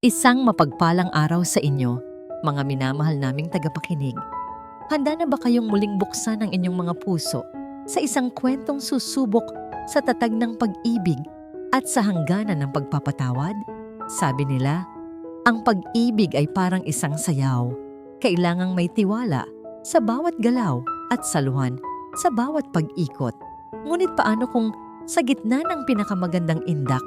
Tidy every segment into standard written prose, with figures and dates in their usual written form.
Isang mapagpalang araw sa inyo, mga minamahal naming tagapakinig. Handa na ba kayong muling buksan ang inyong mga puso sa isang kwentong susubok sa tatag ng pag-ibig at sa hangganan ng pagpapatawad? Sabi nila, ang pag-ibig ay parang isang sayaw. Kailangang may tiwala sa bawat galaw at saluhan sa bawat pag-ikot. Ngunit paano kung sa gitna ng pinakamagandang indak,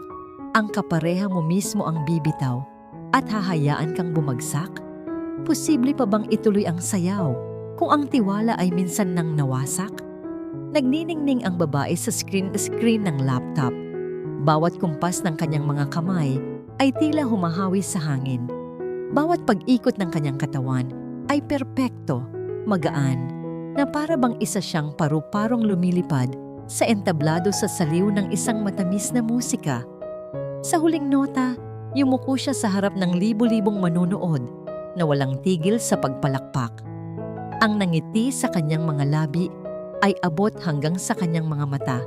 ang kapareha mo mismo ang bibitaw at hahayaan kang bumagsak? Posible pa bang ituloy ang sayaw kung ang tiwala ay minsan nang nawasak? Nagniningning ang babae sa screen ng laptop. Bawat kumpas ng kanyang mga kamay ay tila humahawi sa hangin. Bawat pag-ikot ng kanyang katawan ay perpekto, magaan, na para bang isa siyang paru-parong lumilipad sa entablado sa saliw ng isang matamis na musika. Sa huling nota, yumuko siya sa harap ng libu-libong manonood na walang tigil sa pagpalakpak. Ang nangiti sa kanyang mga labi ay abot hanggang sa kanyang mga mata.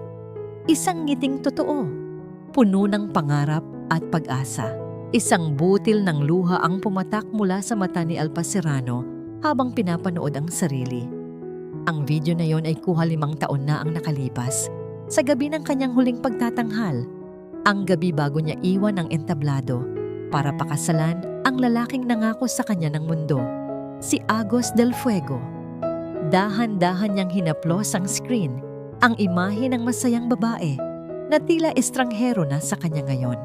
Isang ngiting totoo, puno ng pangarap at pag-asa. Isang butil ng luha ang pumatak mula sa mata ni Alpa Serrano habang pinapanood ang sarili. Ang video na yon ay kuha 5 taon na ang nakalipas, sa gabi ng kanyang huling pagtatanghal. Ang gabi bago niya iwan ang entablado para pakasalan ang lalaking nangako sa kanya ng mundo, si Agos del Fuego. Dahan-dahan niyang hinaplos ang screen, ang imahe ng masayang babae na tila estranghero na sa kanya ngayon.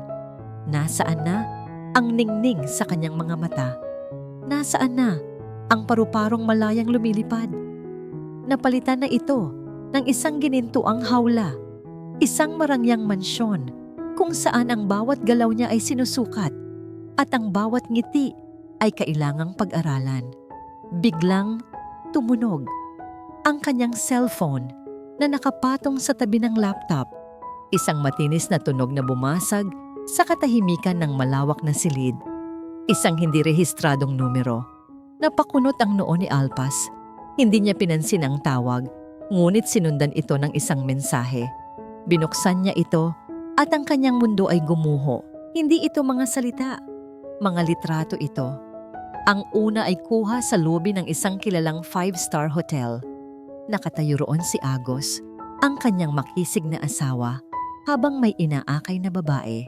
Nasaan na ang ningning sa kanyang mga mata? Nasaan na ang paru-parong malayang lumilipad? Napalitan na ito ng isang ginintuang hawla, isang marangyang mansyon kung saan ang bawat galaw niya ay sinusukat at ang bawat ngiti ay kailangang pag-aralan. Biglang tumunog ang kanyang cellphone na nakapatong sa tabi ng laptop. Isang matinis na tunog na bumasag sa katahimikan ng malawak na silid. Isang hindi rehistradong numero. Napakunot ang noo ni Alpas. Hindi niya pinansin ang tawag, ngunit sinundan ito ng isang mensahe. Binuksan niya ito at ang kanyang mundo ay gumuho. Hindi ito mga salita, mga litrato ito. Ang una ay kuha sa lobby ng isang kilalang 5-star hotel. Nakatayo roon si Agos, ang kanyang makisig na asawa, habang may inaakay na babae.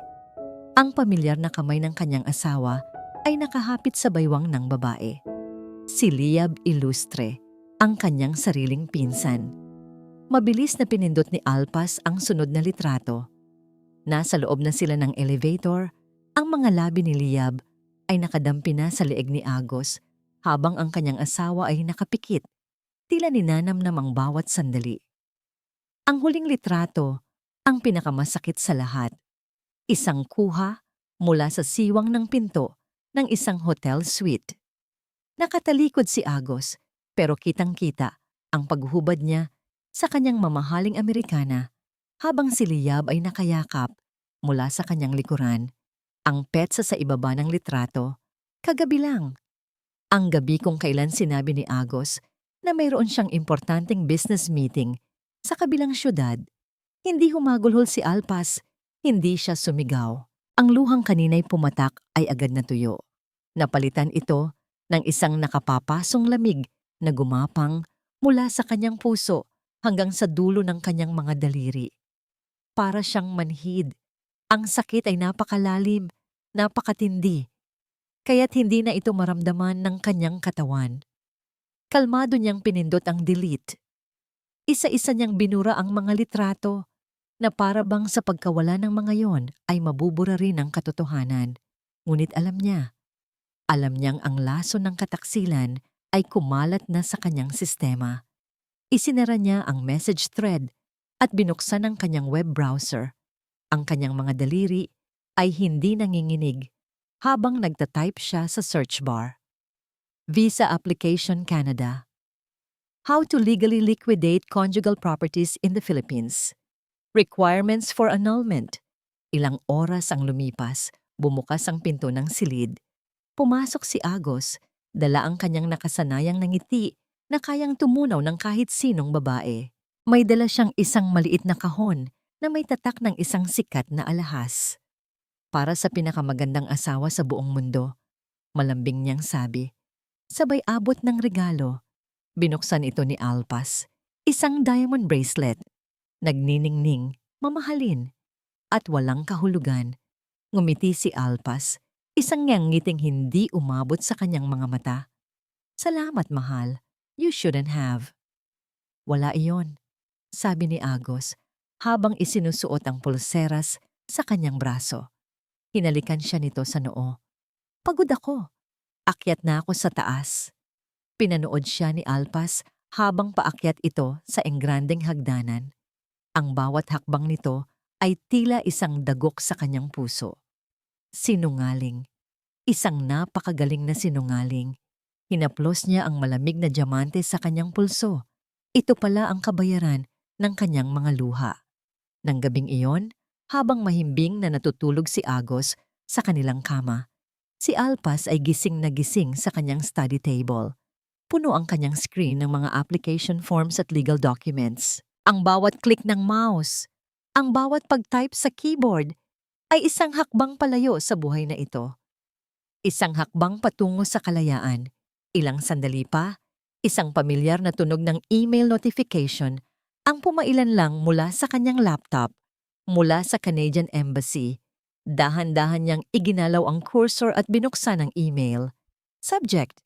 Ang pamilyar na kamay ng kanyang asawa ay nakahapit sa baywang ng babae. Si Liab Ilustre, ang kanyang sariling pinsan. Mabilis na pinindot ni Alpas ang sunod na litrato. Nasa loob na sila ng elevator, ang mga labi ni Liab ay nakadampi na sa leeg ni Agos habang ang kanyang asawa ay nakapikit, tila ninanamnam ang bawat sandali. Ang huling litrato, ang pinakamasakit sa lahat. Isang kuha mula sa siwang ng pinto ng isang hotel suite. Nakatalikod si Agos pero kitang-kita ang paghubad niya sa kanyang mamahaling Amerikana habang si Liab ay nakayakap mula sa kanyang likuran. Ang petsa sa ibaba ng litrato, kagabi lang. Ang gabi kung kailan sinabi ni Agos na mayroon siyang importanteng business meeting sa kabilang syudad. Hindi humagulhol si Alpas, hindi siya sumigaw. Ang luhang kanina'y pumatak ay agad natuyo. Napalitan ito ng isang nakapapasong lamig na gumapang mula sa kanyang puso hanggang sa dulo ng kanyang mga daliri. Para siyang manhid. Ang sakit ay napakalalim, napakatindi, kaya't hindi na ito maramdaman ng kanyang katawan. Kalmado niyang pinindot ang delete. Isa-isa niyang binura ang mga litrato na para bang sa pagkawala ng mga yon ay mabubura rin ang katotohanan. Ngunit alam niyang ang laso ng kataksilan ay kumalat na sa kanyang sistema. Isinara niya ang message thread at binuksan ang kanyang web browser. Ang kanyang mga daliri ay hindi nanginginig habang nagtatype siya sa search bar. Visa Application Canada. How to legally liquidate conjugal properties in the Philippines. Requirements for annulment. Ilang oras ang lumipas, bumukas ang pinto ng silid. Pumasok si Agos, dala ang kanyang nakasanayang ngiti na kayang tumunaw ng kahit sinong babae. May dala siyang isang maliit na kahon na may tatak ng isang sikat na alahas. Para sa pinakamagandang asawa sa buong mundo, malambing niyang sabi. Sabay abot ng regalo. Binuksan ito ni Alpas. Isang diamond bracelet. Nagniningning, mamahalin, at walang kahulugan. Ngumiti si Alpas. Isang ngiting hindi umabot sa kanyang mga mata. Salamat, mahal. You shouldn't have. Wala iyon, sabi ni Agos habang isinusuot ang pulseras sa kanyang braso. Hinalikan siya nito sa noo. Pagod ako. Akyat na ako sa taas. Pinanood siya ni Alpas habang paakyat ito sa engrandeng hagdanan. Ang bawat hakbang nito ay tila isang dagok sa kanyang puso. Sinungaling. Isang napakagaling na sinungaling. Hinaplos niya ang malamig na diamante sa kanyang pulso. Ito pala ang kabayaran ng kanyang mga luha. Nang gabing iyon, habang mahimbing na natutulog si Agos sa kanilang kama, si Alpas ay gising na gising sa kanyang study table. Puno ang kanyang screen ng mga application forms at legal documents. Ang bawat click ng mouse, ang bawat pag-type sa keyboard, ay isang hakbang palayo sa buhay na ito. Isang hakbang patungo sa kalayaan. Ilang sandali pa, isang pamilyar na tunog ng email notification ang pumailan lang mula sa kanyang laptop, mula sa Canadian Embassy. Dahan-dahan niyang iginalaw ang cursor at binuksan ang email. Subject: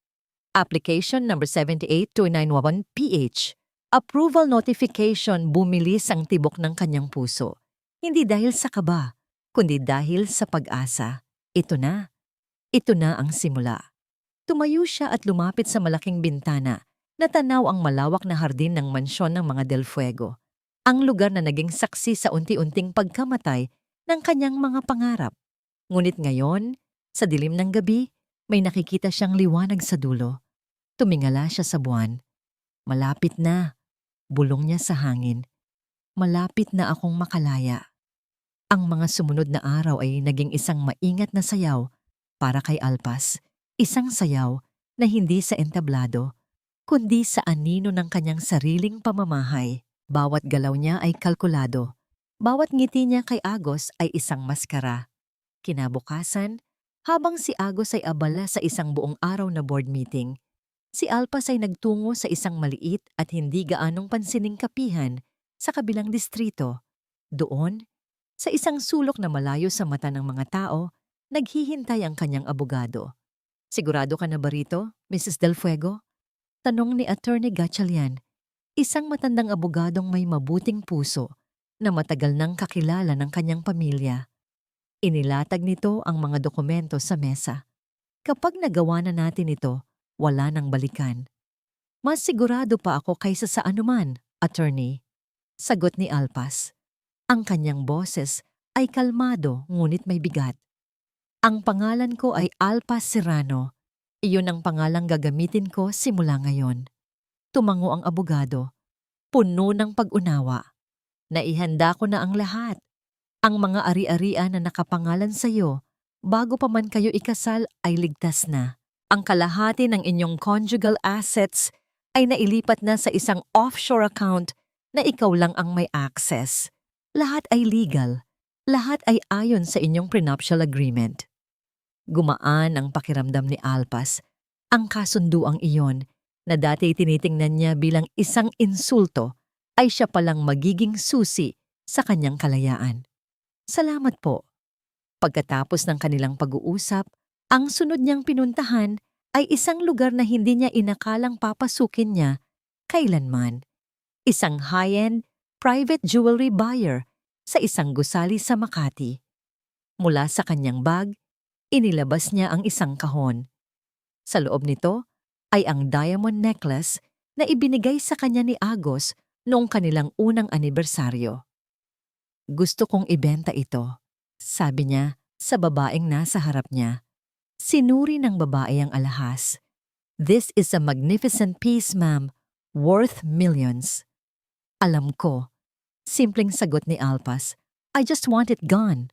Application number 782911PH. Approval notification. Bumilis ang tibok ng kanyang puso. Hindi dahil sa kaba, kundi dahil sa pag-asa. Ito na. Ito na ang simula. Tumayo siya at lumapit sa malaking bintana. Natanaw ang malawak na hardin ng mansyon ng mga Del Fuego. Ang lugar na naging saksi sa unti-unting pagkamatay ng kanyang mga pangarap. Ngunit ngayon, sa dilim ng gabi, may nakikita siyang liwanag sa dulo. Tumingala siya sa buwan. Malapit na. Bulong niya sa hangin. Malapit na akong makalaya. Ang mga sumunod na araw ay naging isang maingat na sayaw para kay Alpas. Isang sayaw na hindi sa entablado, kundi sa anino ng kanyang sariling pamamahay. Bawat galaw niya ay kalkulado. Bawat ngiti niya kay Agos ay isang maskara. Kinabukasan, habang si Agos ay abala sa isang buong araw na board meeting, si Alpas ay nagtungo sa isang maliit at hindi gaanong pansining kapihan sa kabilang distrito. Doon, sa isang sulok na malayo sa mata ng mga tao, naghihintay ang kanyang abogado. Sigurado ka na ba rito, Mrs. Del Fuego? Tanong ni Attorney Gatchalian, isang matandang abogadong may mabuting puso na matagal nang kakilala ng kanyang pamilya. Inilatag nito ang mga dokumento sa mesa. Kapag nagawa na natin ito, wala nang balikan. Mas sigurado pa ako kaysa sa anuman, attorney. Sagot ni Alpas. Ang kanyang boses ay kalmado ngunit may bigat. Ang pangalan ko ay Alpas Serrano. Iyon ang pangalang gagamitin ko simula ngayon. Tumango ang abogado. Puno ng pag-unawa. Naihanda ko na ang lahat. Ang mga ari-arian na nakapangalan sa iyo, bago pa man kayo ikasal ay ligtas na. Ang kalahati ng inyong conjugal assets ay nailipat na sa isang offshore account na ikaw lang ang may access. Lahat ay legal. Lahat ay ayon sa inyong prenuptial agreement. Gumaan ang pakiramdam ni Alpas. Ang kasunduang iyon na dati tinitingnan niya bilang isang insulto ay siya palang magiging susi sa kanyang kalayaan. Salamat po. Pagkatapos ng kanilang pag-uusap, ang sunod niyang pinuntahan ay isang lugar na hindi niya inakalang papasukin niya kailanman. Isang high-end, private jewelry buyer sa isang gusali sa Makati. Mula sa kanyang bag, inilabas niya ang isang kahon. Sa loob nito ay ang diamond necklace na ibinigay sa kanya ni Agos noong kanilang unang anibersaryo. Gusto kong ibenta ito, sabi niya sa babaeng nasa harap niya. Sinuri ng babae ang alahas. This is a magnificent piece, ma'am, worth millions. Alam ko, simpleng sagot ni Alpas, I just want it gone.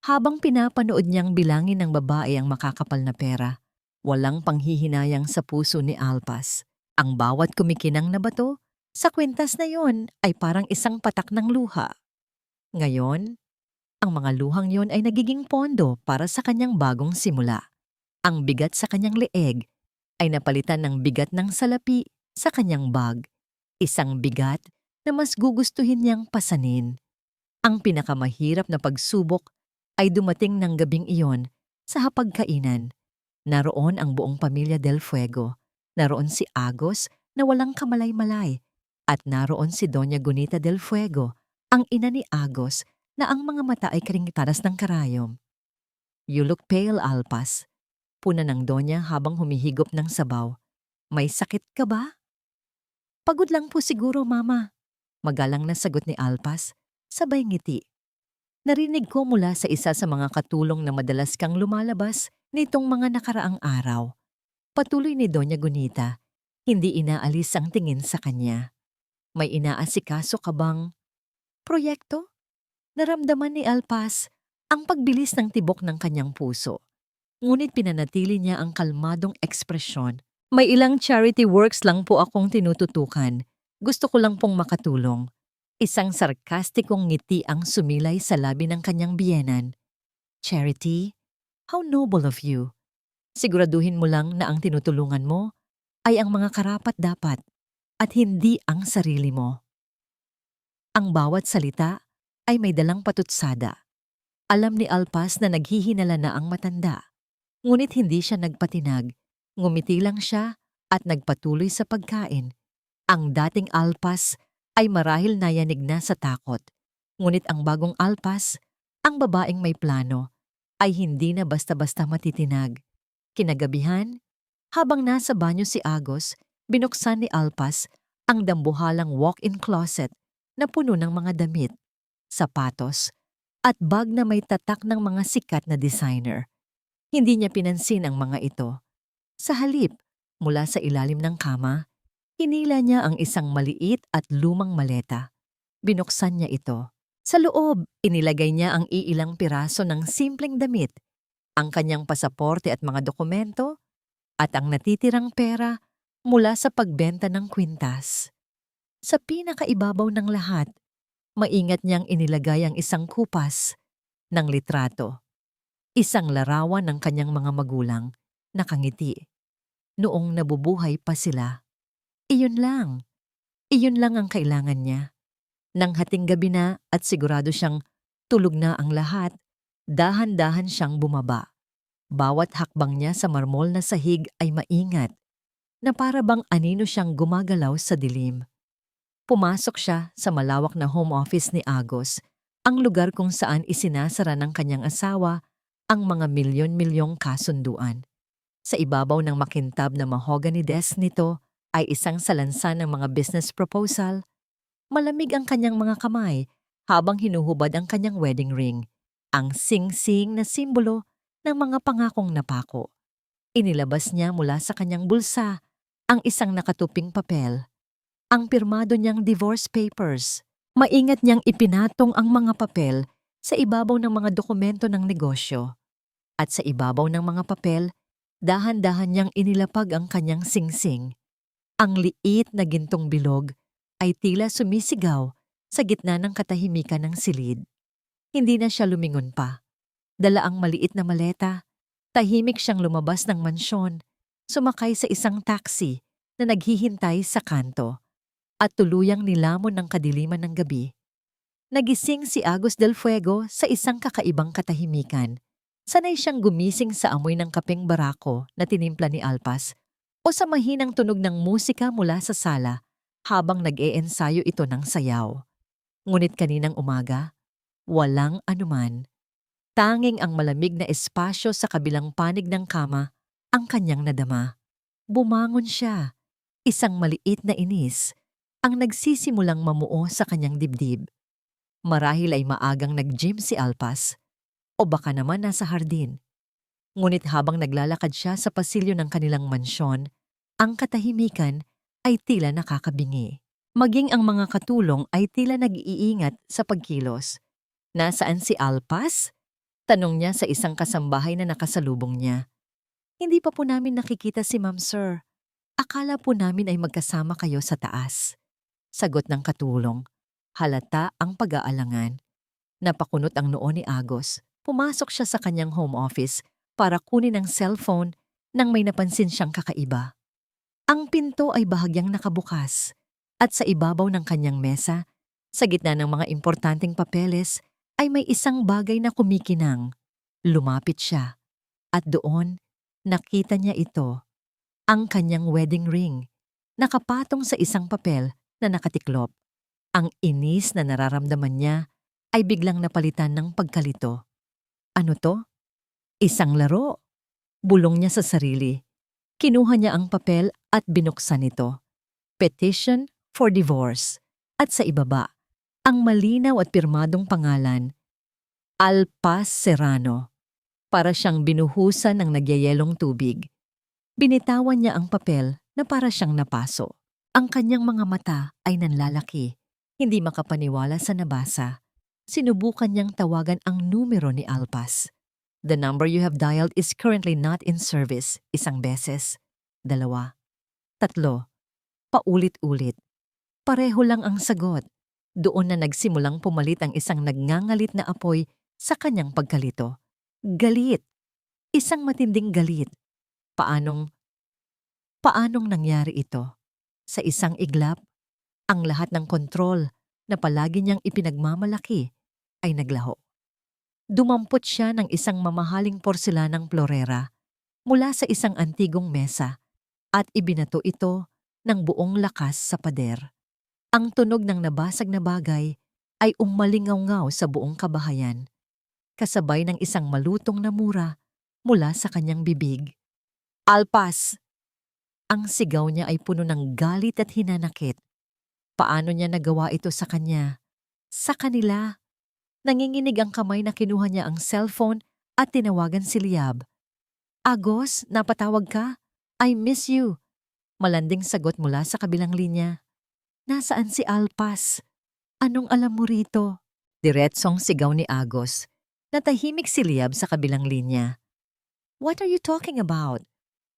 Habang pinapanood niyang bilangin ng babae ang makakapal na pera, walang panghihinayang sa puso ni Alpas. Ang bawat kumikinang na bato sa kwintas na yon ay parang isang patak ng luha. Ngayon, Ang mga luhang yon ay nagiging pondo para sa kanyang bagong simula. Ang bigat sa kanyang leeg ay napalitan ng bigat ng salapi sa kanyang bag. Isang bigat na mas gugustuhin niyang pasanin. Ang pinakamahirap na pagsubok ay dumating ng gabing iyon sa hapagkainan. Naroon ang buong pamilya Del Fuego. Naroon si Agos na walang kamalay-malay. At naroon si Doña Gunita Del Fuego, ang ina ni Agos na ang mga mata ay karingtaras ng karayom. "You look pale, Alpas," puna ng Donya habang humihigop ng sabaw. "May sakit ka ba?" "Pagod lang po siguro, Mama," magalang na sagot ni Alpas, sabay ngiti. "Narinig ko mula sa isa sa mga katulong na madalas kang lumalabas nitong mga nakaraang araw." Patuloy ni Doña Gunita, hindi inaalis ang tingin sa kanya. "May inaasikaso ka bang proyekto?" Naramdaman ni Alpas ang pagbilis ng tibok ng kanyang puso. Ngunit pinanatili niya ang kalmadong ekspresyon. "May ilang charity works lang po akong tinututukan. Gusto ko lang pong makatulong." Isang sarkastikong ngiti ang sumilay sa labi ng kanyang biyenan. "Charity? How noble of you. Siguraduhin mo lang na ang tinutulungan mo ay ang mga karapat-dapat at hindi ang sarili mo." Ang bawat salita ay may dalang patutsada. Alam ni Alpas na naghihinala na ang matanda. Ngunit hindi siya nagpatinag. Ngumiti lang siya at nagpatuloy sa pagkain. Ang dating Alpas ay marahil nayanig na sa takot. Ngunit ang bagong Alpas, ang babaeng may plano, ay hindi na basta-basta matitinag. Kinagabihan, habang nasa banyo si Agos, binuksan ni Alpas ang dambuhalang walk-in closet na puno ng mga damit, sapatos, at bag na may tatak ng mga sikat na designer. Hindi niya pinansin ang mga ito. Sa halip, mula sa ilalim ng kama, hinila niya ang isang maliit at lumang maleta. Binuksan niya ito. Sa loob, inilagay niya ang iilang piraso ng simpleng damit, ang kanyang pasaporte at mga dokumento, at ang natitirang pera mula sa pagbenta ng kwintas. Sa pinakaibabaw ng lahat, maingat niyang inilagay ang isang kupas ng litrato. Isang larawan ng kanyang mga magulang, nakangiti. Noong nabubuhay pa sila. Iyon lang. Iyon lang ang kailangan niya. Nang hating gabi na at sigurado siyang tulog na ang lahat, dahan-dahan siyang bumaba. Bawat hakbang niya sa marmol na sahig ay maingat, na para bang anino siyang gumagalaw sa dilim. Pumasok siya sa malawak na home office ni Agos, ang lugar kung saan isinasara ng kanyang asawa ang mga milyon-milyong kasunduan. Sa ibabaw ng makintab na mahogany desk nito ay isang salansan ng mga business proposal. Malamig ang kanyang mga kamay habang hinuhubad ang kanyang wedding ring, ang sing-sing na simbolo ng mga pangakong napako. Inilabas niya mula sa kanyang bulsa ang isang nakatuping papel, ang pirmado niyang divorce papers. Maingat niyang ipinatong ang mga papel sa ibabaw ng mga dokumento ng negosyo. At sa ibabaw ng mga papel, dahan-dahan niyang inilapag ang kanyang sing-sing. Ang liit na gintong bilog ay tila sumisigaw sa gitna ng katahimikan ng silid. Hindi na siya lumingon pa. Dala ang maliit na maleta. Tahimik siyang lumabas ng mansyon, sumakay sa isang taxi na naghihintay sa kanto, at tuluyang nilamon ng kadiliman ng gabi. Nagising si Agos del Fuego sa isang kakaibang katahimikan. Sanay siyang gumising sa amoy ng kapeng barako na tinimpla ni Alpas o sa mahinang tunog ng musika mula sa sala habang nag-eensayo ito ng sayaw. Ngunit kaninang umaga, walang anuman. Tanging ang malamig na espasyo sa kabilang panig ng kama ang kanyang nadama. Bumangon siya, isang maliit na inis ang nagsisimulang mamuo sa kanyang dibdib. Marahil ay maagang nag-gym si Alpas o baka naman nasa hardin. Ngunit habang naglalakad siya sa pasilyo ng kanilang mansyon, ang katahimikan ay tila nakakabingi. Maging ang mga katulong ay tila nag-iingat sa pagkilos. "Nasaan si Alpas?" tanong niya sa isang kasambahay na nakasalubong niya. "Hindi pa po namin nakikita si Ma'am Sir. Akala po namin ay magkasama kayo sa taas." Sagot ng katulong. Halata ang pag-aalangan. Napakunot ang noo ni Agos. Pumasok siya sa kanyang home office para kunin ang cellphone nang may napansin siyang kakaiba. Ang pinto ay bahagyang nakabukas at sa ibabaw ng kanyang mesa, sa gitna ng mga importanteng papeles, ay may isang bagay na kumikinang. Lumapit siya at doon nakita niya ito, ang kanyang wedding ring, nakapatong sa isang papel na nakatiklop. Ang inis na nararamdaman niya ay biglang napalitan ng pagkalito. Ano to? Isang laro. Bulong niya sa sarili. Kinuha niya ang papel at binuksan ito. Petition for divorce. At sa ibaba, ang malinaw at pirmadong pangalan, Alpaz Serrano. Para siyang binuhusan ng nagyayelong tubig. Binitawan niya ang papel na para siyang napaso. Ang kanyang mga mata ay nanlalaki. Hindi makapaniwala sa nabasa. Sinubukan niyang tawagan ang numero ni Alpaz. The number you have dialed is currently not in service. Isang beses. 2. 3. Paulit-ulit. Pareho lang ang sagot. Doon na nagsimulang pumalit ang isang nagngangalit na apoy sa kanyang pagkalito. Galit. Isang matinding galit. Paanong nangyari ito? Sa isang iglap, ang lahat ng kontrol na palagi niyang ipinagmamalaki ay naglaho. Dumampot siya ng isang mamahaling porselanang florera mula sa isang antigong mesa at ibinato ito ng buong lakas sa pader. Ang tunog ng nabasag na bagay ay umalingaw-ngaw sa buong kabahayan, kasabay ng isang malutong na mura mula sa kanyang bibig. Alpaz! Ang sigaw niya ay puno ng galit at hinanakit. Paano niya nagawa ito sa kanya? Sa kanila. Nanginginig ang kamay na kinuha niya ang cellphone at tinawagan si Liab. Agos, napatawag ka? I miss you. Malanding sagot mula sa kabilang linya. Nasaan si Alpaz? Anong alam mo rito? Diretsong sigaw ni Agos. Natahimik si Liab sa kabilang linya. What are you talking about?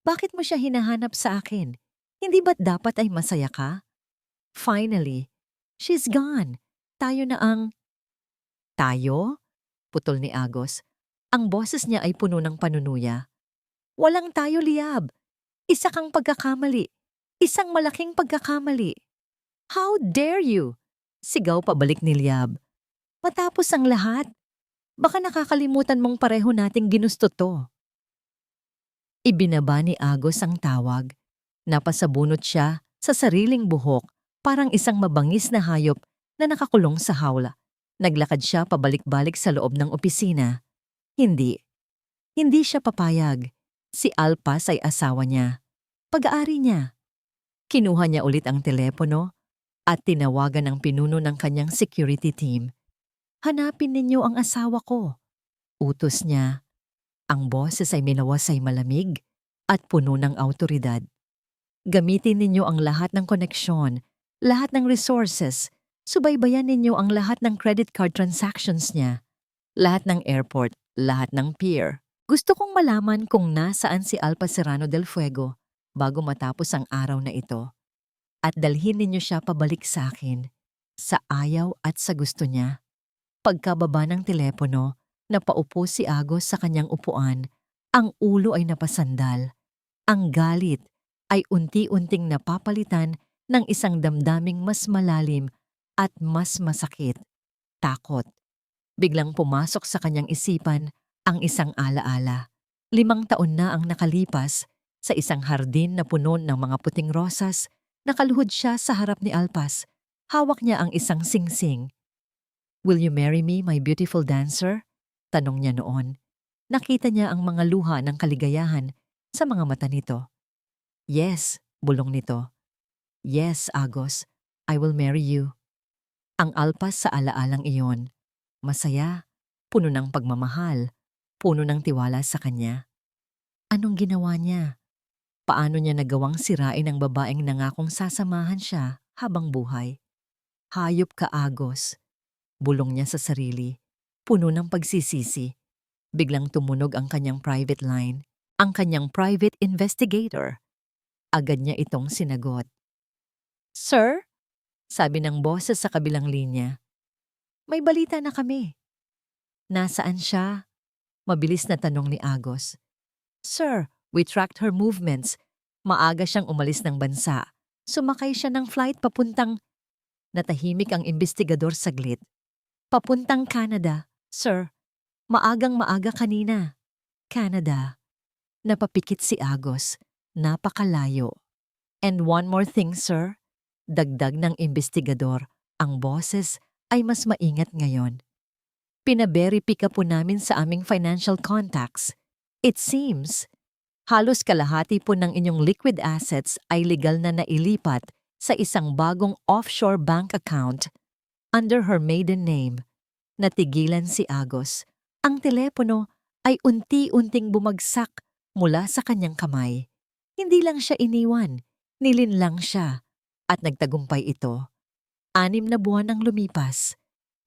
Bakit mo siya hinahanap sa akin? Hindi ba't dapat ay masaya ka? Finally, she's gone. Tayo na ang... Tayo? Putol ni Agos. Ang boses niya ay puno ng panunuya. Walang tayo, Liab. Isa kang pagkakamali. Isang malaking pagkakamali. How dare you? Sigaw pabalik ni Liab. Matapos ang lahat, baka nakakalimutan mong pareho nating ginusto to. Ibinaba ni Agos ang tawag. Napasabunot siya sa sariling buhok, parang isang mabangis na hayop na nakakulong sa hawla. Naglakad siya pabalik-balik sa loob ng opisina. Hindi siya papayag. Si Alpaz ay asawa niya. Pag-aari niya. Kinuha niya ulit ang telepono at tinawagan ang pinuno ng kanyang security team. Hanapin ninyo ang asawa ko. Utos niya. Ang boses ay minawasay malamig at puno ng awtoridad. Gamitin ninyo ang lahat ng koneksyon, lahat ng resources. Subaybayan ninyo ang lahat ng credit card transactions niya, lahat ng airport, lahat ng pier. Gusto kong malaman kung nasaan si Alpaz Serrano del Fuego bago matapos ang araw na ito. At dalhin ninyo siya pabalik sa akin, sa ayaw at sa gusto niya. Pagkababa ng telepono, napaupo si Agos sa kanyang upuan. Ang ulo ay napasandal. Ang galit ay unti-unting napapalitan ng isang damdaming mas malalim at mas masakit, takot. Biglang pumasok sa kanyang isipan ang isang alaala. 5 taon na ang nakalipas sa isang hardin na puno ng mga puting rosas. Nakaluhod siya sa harap ni Alpaz. Hawak niya ang isang singsing. Will you marry me, my beautiful dancer? Tanong niya noon. Nakita niya ang mga luha ng kaligayahan sa mga mata nito. Yes, bulong nito. Yes, Agos, I will marry you. Ang Alpaz sa alaalang iyon, masaya, puno ng pagmamahal, puno ng tiwala sa kanya. Anong ginawa niya? Paano niya nagawang sirain ang babaeng nangakong sasamahan siya habang buhay? Hayop ka, Agos. Bulong niya sa sarili, puno ng pagsisisi. Biglang tumunog ang kanyang private line, ang kanyang private investigator. Agad niya itong sinagot. Sir? Sabi ng boses sa kabilang linya. May balita na kami. Nasaan siya? Mabilis na tanong ni Agos. Sir, we tracked her movements. Maaga siyang umalis ng bansa. Sumakay siya ng flight papuntang... Natahimik ang imbestigador saglit. Papuntang Canada, sir. Maagang maaga kanina. Canada. Napapikit si Agos. Napakalayo. And one more thing, sir. Dagdag ng imbestigador, ang boses ay mas maingat ngayon. Pinaberipika po namin sa aming financial contacts. It seems, halos kalahati po ng inyong liquid assets ay legal na nailipat sa isang bagong offshore bank account under her maiden name. Natigilan si Agos. Ang telepono ay unti-unting bumagsak mula sa kanyang kamay. Hindi lang siya iniwan, nilinlang siya at nagtagumpay ito. 6 na buwan ang lumipas.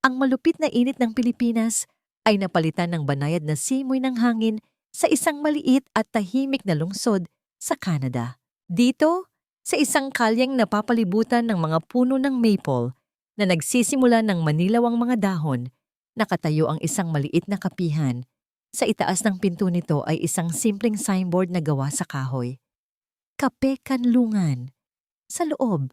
Ang malupit na init ng Pilipinas ay napalitan ng banayad na simoy ng hangin sa isang maliit at tahimik na lungsod sa Canada. Dito, sa isang kalyeng napapalibutan ng mga puno ng maple na nagsisimula ng manilaw ang mga dahon, nakatayo ang isang maliit na kapihan. Sa itaas ng pinto nito ay isang simpleng signboard na gawa sa kahoy. Kape Kanlungan. Sa loob,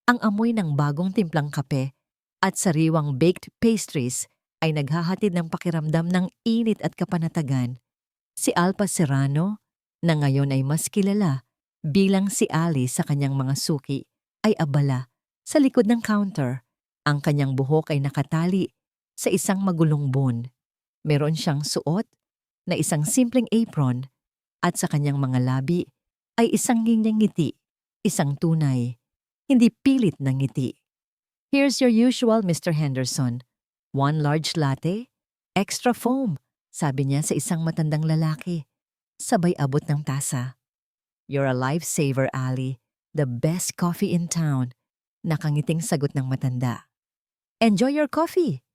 ang amoy ng bagong timplang kape at sariwang baked pastries ay naghahatid ng pakiramdam ng init at kapanatagan. Si Alpa Serrano, na ngayon ay mas kilala bilang si Ali sa kanyang mga suki, ay abala sa likod ng counter. Ang kanyang buhok ay nakatali sa isang magulong bun. Meron siyang suot na isang simpleng apron at sa kanyang mga labi ay isang nginyang ngiti, isang tunay, hindi pilit na ngiti. Here's your usual, Mr. Henderson. 1 large latte, extra foam, sabi niya sa isang matandang lalaki. Sabay abot ng tasa. You're a lifesaver, Ali. The best coffee in town. Nakangiting sagot ng matanda. Enjoy your coffee.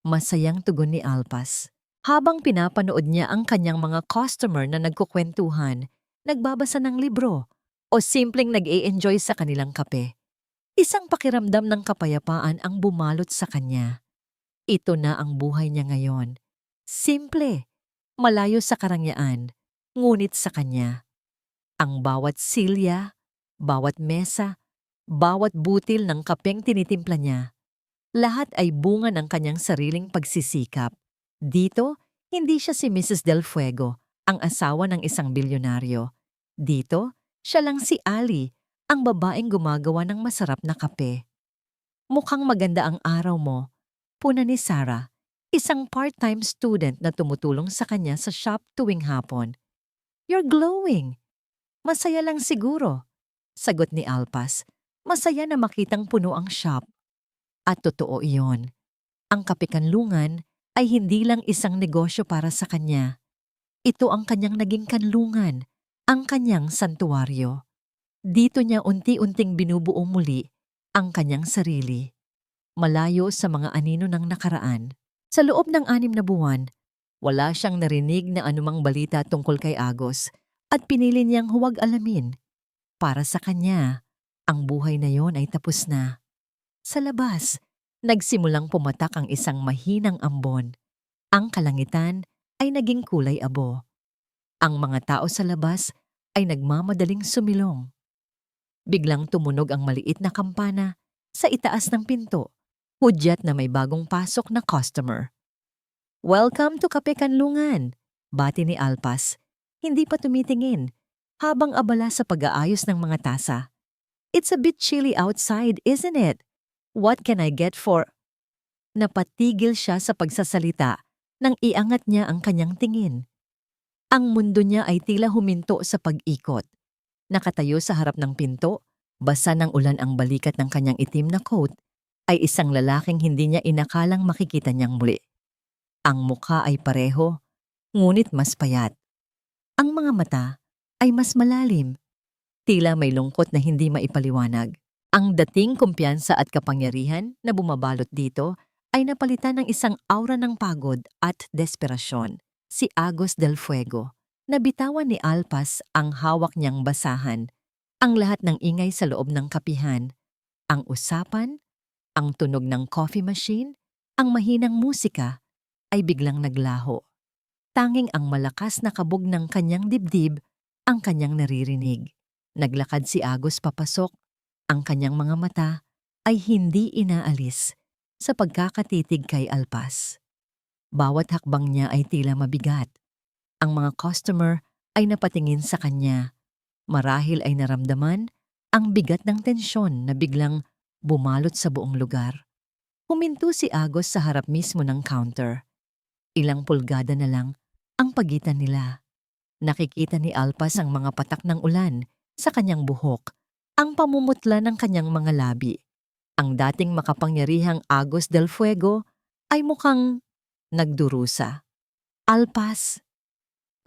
Masayang tugon ni Alpas. Habang pinapanood niya ang kanyang mga customer na nagkukwentuhan, nagbabasa ng libro, o simpleng nag-e-enjoy sa kanilang kape. Isang pakiramdam ng kapayapaan ang bumalot sa kanya. Ito na ang buhay niya ngayon. Simple, malayo sa karangyaan, ngunit sa kanya. Ang bawat silya, bawat mesa, bawat butil ng kapeng tinitimpla niya, lahat ay bunga ng kanyang sariling pagsisikap. Dito, hindi siya si Mrs. Del Fuego, ang asawa ng isang bilyonaryo. Dito, siya lang si Ali, ang babaeng gumagawa ng masarap na kape. Mukhang maganda ang araw mo, puna ni Sarah, isang part-time student na tumutulong sa kanya sa shop tuwing hapon. You're glowing. Masaya lang siguro, sagot ni Alpas. Masaya na makitang puno ang shop. At totoo iyon. Ang Kape Kanlungan ay hindi lang isang negosyo para sa kanya. Ito ang kanyang naging kanlungan, ang kanyang santuwaryo. Dito niya unti-unting binubuo muli ang kanyang sarili. Malayo sa mga anino ng nakaraan. Sa loob ng 6 na buwan, wala siyang narinig na anumang balita tungkol kay Agos at pinili niyang huwag alamin. Para sa kanya, ang buhay na yon ay tapos na. Sa labas, nagsimulang pumatak ang isang mahinang ambon. Ang kalangitan ay naging kulay abo. Ang mga tao sa labas ay nagmamadaling sumilong. Biglang tumunog ang maliit na kampana sa itaas ng pinto, hudyat na may bagong pasok na customer. Welcome to Kape Kanlungan, bati ni Alpas, hindi pa tumitingin, habang abala sa pag-aayos ng mga tasa. It's a bit chilly outside, isn't it? What can I get for... Napatigil siya sa pagsasalita nang iangat niya ang kanyang tingin. Ang mundo niya ay tila huminto sa pag-ikot. Nakatayo sa harap ng pinto, basa ng ulan ang balikat ng kanyang itim na coat, ay isang lalaking hindi niya inakalang makikita niyang muli. Ang mukha ay pareho, ngunit mas payat. Ang mga mata ay mas malalim, tila may lungkot na hindi maipaliwanag. Ang dating kumpiyansa at kapangyarihan na bumabalot dito ay napalitan ng isang aura ng pagod at desperasyon. Si Agos Del Fuego. Nabitawan ni Alpas ang hawak niyang basahan, ang lahat ng ingay sa loob ng kapihan, ang usapan, ang tunog ng coffee machine, ang mahinang musika, ay biglang naglaho. Tanging ang malakas na kabog ng kanyang dibdib ang kanyang naririnig. Naglakad si Agos papasok. Ang kanyang mga mata ay hindi inaalis sa pagkakatitig kay Alpas. Bawat hakbang niya ay tila mabigat. Ang mga customer ay napatingin sa kanya. Marahil ay naramdaman ang bigat ng tensyon na biglang bumalot sa buong lugar. Huminto si Agos sa harap mismo ng counter. Ilang pulgada na lang ang pagitan nila. Nakikita ni Alpas ang mga patak ng ulan sa kanyang buhok, ang pamumutla ng kanyang mga labi. Ang dating makapangyarihang Agos del Fuego ay mukhang nagdurusa. Alpas.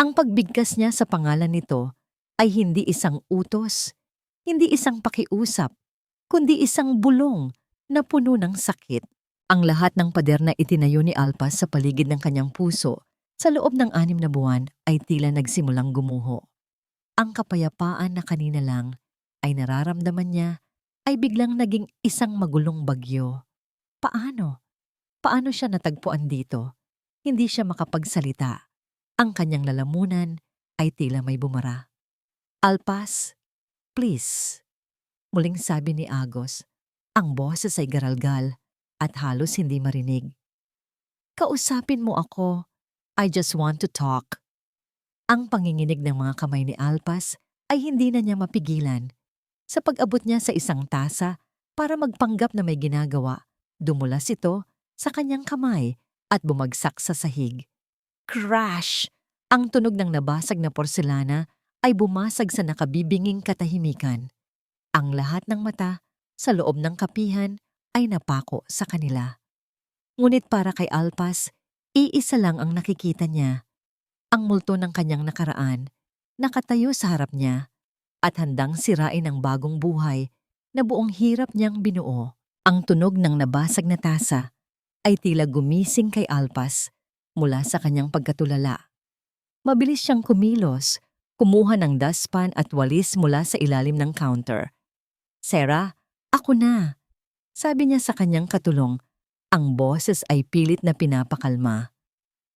Ang pagbigkas niya sa pangalan nito ay hindi isang utos, hindi isang pakiusap, kundi isang bulong na puno ng sakit. Ang lahat ng pader na itinayo ni Alpas sa paligid ng kanyang puso sa loob ng 6 na buwan ay tila nagsimulang gumuho. Ang kapayapaan na kanina lang ay nararamdaman niya ay biglang naging isang magulong bagyo. Paano? Paano siya natagpuan dito? Hindi siya makapagsalita. Ang kanyang lalamunan ay tila may bumara. Alpas, please. Muling sabi ni Agos. Ang boses ay garalgal at halos hindi marinig. Kausapin mo ako. I just want to talk. Ang panginginig ng mga kamay ni Alpas ay hindi na niya mapigilan. Sa pag-abot niya sa isang tasa para magpanggap na may ginagawa, dumulas ito sa kanyang kamay at bumagsak sa sahig. Crash! Ang tunog ng nabasag na porselana ay bumasag sa nakabibinging katahimikan. Ang lahat ng mata sa loob ng kapihan ay napako sa kanila. Ngunit para kay Alpas, iisa lang ang nakikita niya. Ang multo ng kanyang nakaraan, nakatayo sa harap niya at handang sirain ang bagong buhay na buong hirap niyang binuo. Ang tunog ng nabasag na tasa ay tila gumising kay Alpas mula sa kanyang pagkatulala. Mabilis siyang kumilos, kumuha ng dustpan at walis mula sa ilalim ng counter. Sarah, ako na, sabi niya sa kanyang katulong. Ang boses ay pilit na pinapakalma.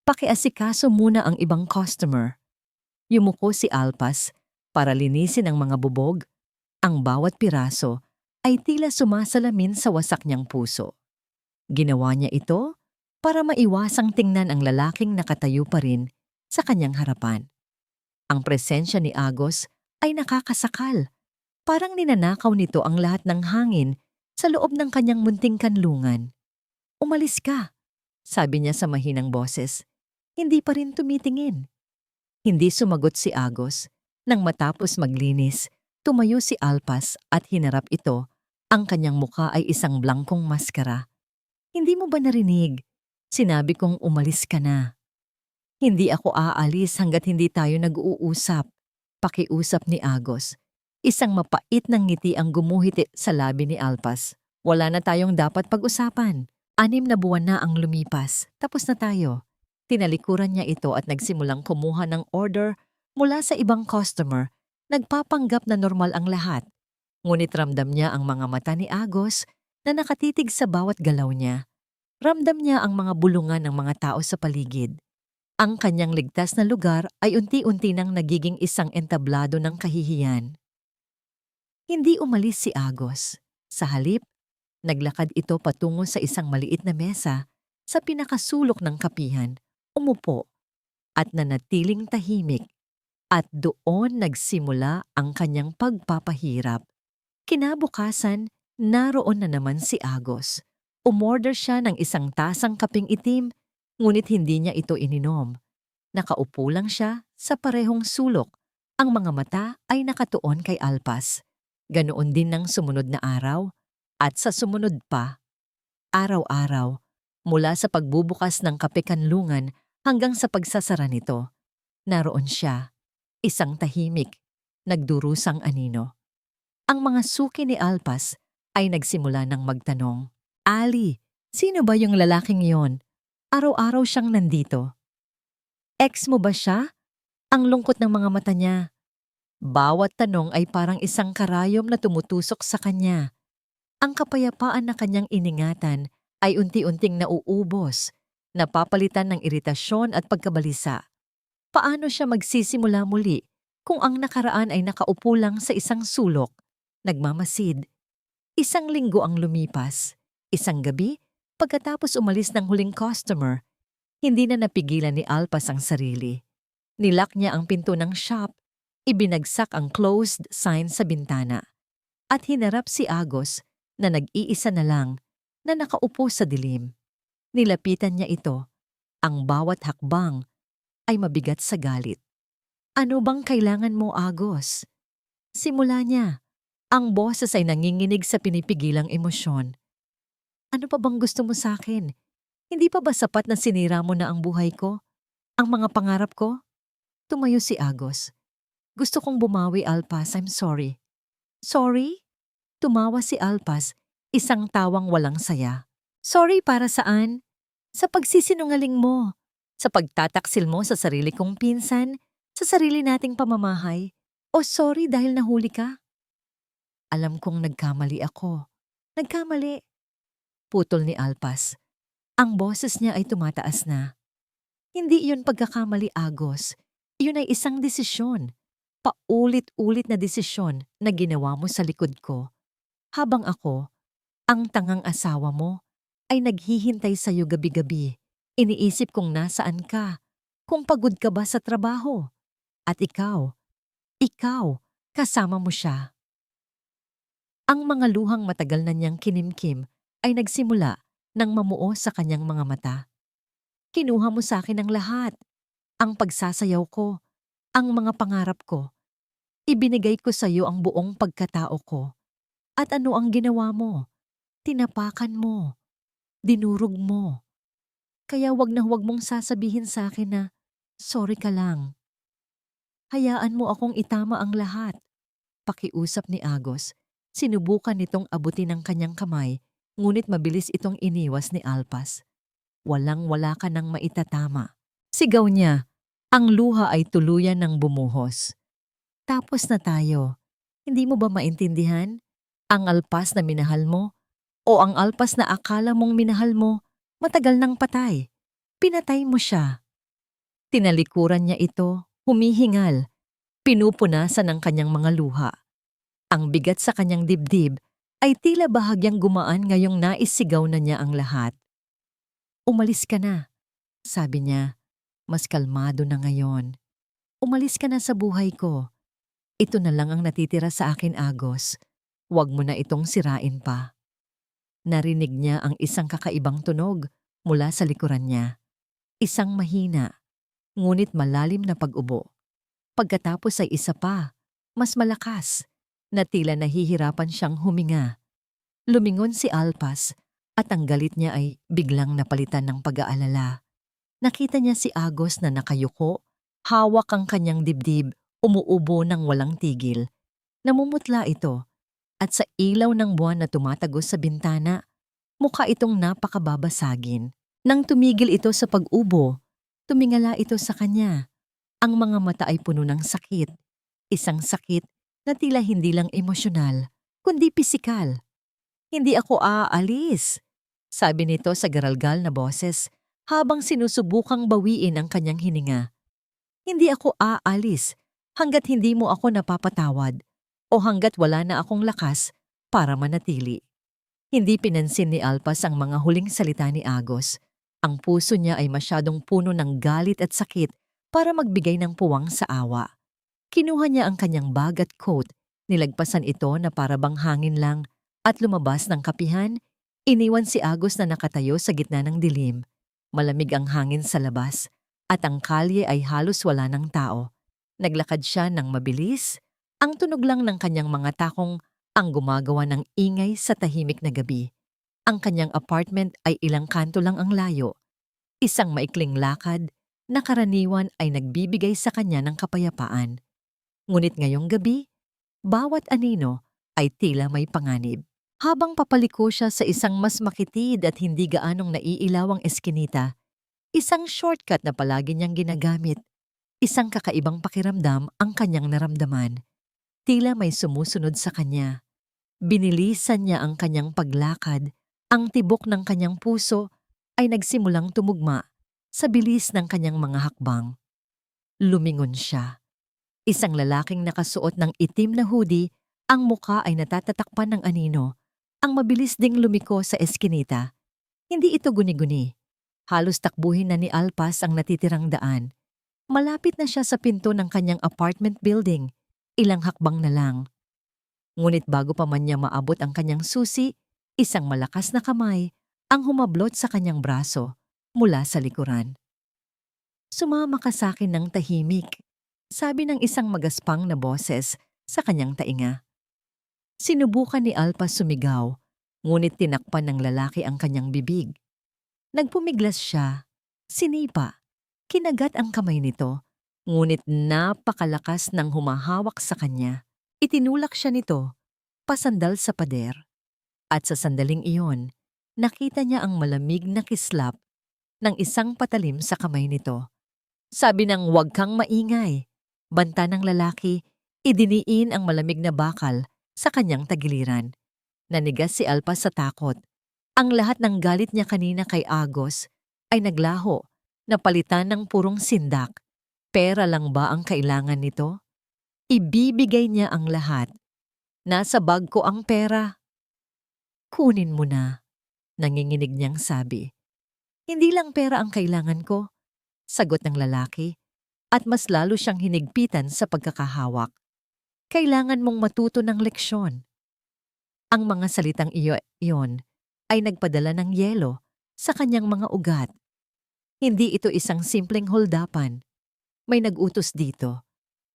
Pakiasikaso muna ang ibang customer. Yumuko si Alpas para linisin ang mga bubog. Ang bawat piraso ay tila sumasalamin sa wasak niyang puso. Ginawa niya ito para maiwasang tingnan ang lalaking nakatayo pa rin sa kanyang harapan. Ang presensya ni Agos ay nakakasakal. Parang ninanakaw nito ang lahat ng hangin sa loob ng kanyang munting kanlungan. Umalis ka, sabi niya sa mahinang boses. Hindi pa rin tumitingin. Hindi sumagot si Agos. Nang matapos maglinis, tumayo si Alpas at hinarap ito. Ang kanyang mukha ay isang blangkong maskara. Hindi mo ba narinig? Sinabi kong umalis ka na. Hindi ako aalis hanggat hindi tayo nag-uusap. Pakiusap ni Agos. Isang mapait ng ngiti ang gumuhit sa labi ni Alpas. Wala na tayong dapat pag-usapan. 6 na buwan na ang lumipas. Tapos na tayo. Tinalikuran niya ito at nagsimulang kumuha ng order mula sa ibang customer. Nagpapanggap na normal ang lahat. Ngunit ramdam niya ang mga mata ni Agos na nakatitig sa bawat galaw niya. Ramdam niya ang mga bulungan ng mga tao sa paligid. Ang kanyang ligtas na lugar ay unti-unti nang nagiging isang entablado ng kahihiyan. Hindi umalis si Agos. Sa halip, naglakad ito patungo sa isang maliit na mesa sa pinakasulok ng kapihan, umupo at nanatiling tahimik at doon nagsimula ang kanyang pagpapahirap. Kinabukasan, naroon na naman si Agos. Umorder siya ng isang tasang kaping itim, ngunit hindi niya ito ininom. Nakaupo lang siya sa parehong sulok. Ang mga mata ay nakatuon kay Alpas. Ganoon din ng sumunod na araw. At sa sumunod pa, araw-araw, mula sa pagbubukas ng kape kanlungan hanggang sa pagsasara nito, naroon siya, isang tahimik, nagdurusang anino. Ang mga suki ni Alpas ay nagsimula ng magtanong, Ali, sino ba yung lalaking yon? Araw-araw siyang nandito. Ex mo ba siya? Ang lungkot ng mga mata niya. Bawat tanong ay parang isang karayom na tumutusok sa kanya. Ang kapayapaan na kanyang iningatan ay unti-unting nauubos napapalitan ng iritasyon at pagkabalisa. Paano siya magsisimula muli kung ang nakaraan ay nakaupo lang sa isang sulok, nagmamasid? Isang linggo ang lumipas. Isang gabi, pagkatapos umalis ng huling customer, hindi na napigilan ni Alpas ang sarili. Nilock niya ang pinto ng shop, ibinagsak ang closed sign sa bintana, at hinarap si Agos na nag-iisa na lang na nakaupo sa dilim. Nilapitan niya ito. Ang bawat hakbang ay mabigat sa galit. Ano bang kailangan mo, Agos? Simula niya. Ang boses ay nanginginig sa pinipigilang emosyon. Ano pa bang gusto mo sa akin? Hindi pa ba sapat na sinira mo na ang buhay ko? Ang mga pangarap ko? Tumayo si Agos. Gusto kong bumawi, Alpas. I'm sorry. Sorry? Tumawa si Alpas, isang tawang walang saya. Sorry para saan? Sa pagsisinungaling mo. Sa pagtataksil mo sa sarili kong pinsan, sa sarili nating pamamahay. O sorry dahil nahuli ka? Alam kong nagkamali ako. Nagkamali. Putol ni Alpas. Ang boses niya ay tumataas na. Hindi iyon pagkakamali, Agos. Iyon ay isang desisyon. Paulit-ulit na desisyon na ginawa mo sa likod ko. Habang ako, ang tangang asawa mo, ay naghihintay sa'yo gabi-gabi. Iniisip kung nasaan ka, kung pagod ka ba sa trabaho. At ikaw, kasama mo siya. Ang mga luhang matagal na niyang kinimkim ay nagsimula nang mamuo sa kanyang mga mata. Kinuha mo sa akin ang lahat. Ang pagsasayaw ko, ang mga pangarap ko. Ibinigay ko sa iyo ang buong pagkatao ko. At ano ang ginawa mo? Tinapakan mo. Dinurog mo. Kaya wag na wag mong sasabihin sa akin na, sorry ka lang. Hayaan mo akong itama ang lahat. Pakiusap ni Agos. Sinubukan nitong abutin ang kanyang kamay, ngunit mabilis itong iniwas ni Alpas. Walang-wala ka nang maitatama. Sigaw niya. Ang luha ay tuluyan ng bumuhos. Tapos na tayo. Hindi mo ba maintindihan? Ang Alpas na minahal mo o ang Alpas na akala mong minahal mo, matagal nang patay. Pinatay mo siya. Tinalikuran niya ito, humihingal. Pinupunasan ang kanyang mga luha. Ang bigat sa kanyang dibdib ay tila bahagyang gumaan ngayong naisigaw na niya ang lahat. Umalis ka na, sabi niya. Mas kalmado na ngayon. Umalis ka na sa buhay ko. Ito na lang ang natitira sa akin, Agos. Huwag mo na itong sirain pa. Narinig niya ang isang kakaibang tunog mula sa likuran niya. Isang mahina, ngunit malalim na pag-ubo. Pagkatapos ay isa pa, mas malakas, na tila nahihirapan siyang huminga. Lumingon si Alpas at ang galit niya ay biglang napalitan ng pag-aalala. Nakita niya si Agos na nakayuko, hawak ang kanyang dibdib, umuubo ng walang tigil. Namumutla ito at sa ilaw ng buwan na tumatagos sa bintana, mukha itong napakababasagin. Nang tumigil ito sa pag-ubo, tumingala ito sa kanya. Ang mga mata ay puno ng sakit. Isang sakit na tila hindi lang emosyonal, kundi pisikal. Hindi ako aalis, sabi nito sa garalgal na boses habang sinusubukang bawiin ang kanyang hininga. Hindi ako aalis hanggat hindi mo ako napapatawad o hanggat wala na akong lakas para manatili. Hindi pinansin ni Alpas ang mga huling salita ni Agos. Ang puso niya ay masyadong puno ng galit at sakit para magbigay ng puwang sa awa. Kinuha niya ang kanyang bag at coat, nilagpasan ito na para bang hangin lang, at lumabas ng kapihan, iniwan si Agos na nakatayo sa gitna ng dilim. Malamig ang hangin sa labas, at ang kalye ay halos wala ng tao. Naglakad siya ng mabilis, ang tunog lang ng kanyang mga takong ang gumagawa ng ingay sa tahimik na gabi. Ang kanyang apartment ay ilang kanto lang ang layo. Isang maikling lakad na karaniwan ay nagbibigay sa kanya ng kapayapaan. Ngunit ngayong gabi, bawat anino ay tila may panganib. Habang papaliko siya sa isang mas makitid at hindi gaanong naiilawang eskinita, isang shortcut na palagi niyang ginagamit, isang kakaibang pakiramdam ang kanyang naramdaman. Tila may sumusunod sa kanya. Binilisan niya ang kanyang paglakad, ang tibok ng kanyang puso ay nagsimulang tumugma sa bilis ng kanyang mga hakbang. Lumingon siya. Isang lalaking nakasuot ng itim na hoodie, ang muka ay natatatakpan ng anino. Ang mabilis ding lumiko sa eskinita. Hindi ito guni-guni. Halos takbuhin na ni Alpas ang natitirang daan. Malapit na siya sa pinto ng kanyang apartment building. Ilang hakbang na lang. Ngunit bago pa man niya maabot ang kanyang susi, isang malakas na kamay ang humablot sa kanyang braso mula sa likuran. "Sumama ka sa akin ng tahimik," sabi ng isang magaspang na boses sa kanyang tainga. Sinubukan ni Alpas sumigaw, ngunit tinakpan ng lalaki ang kanyang bibig. Nagpumiglas siya, sinipa, kinagat ang kamay nito, ngunit napakalakas ng humahawak sa kanya. Itinulak siya nito, pasandal sa pader. At sa sandaling iyon, nakita niya ang malamig na kislap ng isang patalim sa kamay nito. Sabi ng "Huwag kang maingay," banta ng lalaki, idiniin ang malamig na bakal sa kanyang tagiliran. Nanigas si Alpas sa takot. Ang lahat ng galit niya kanina kay Agos ay naglaho, napalitan ng purong sindak. Pera lang ba ang kailangan nito? Ibibigay niya ang lahat. "Nasa bag ko ang pera." "Kunin mo na," nanginginig niyang sabi. "Hindi lang pera ang kailangan ko," sagot ng lalaki, at mas lalo siyang hinigpitan sa pagkakahawak. "Kailangan mong matuto ng leksyon." Ang mga salitang iyon ay nagpadala ng yelo sa kanyang mga ugat. Hindi ito isang simpleng holdapan. May nag-utos dito.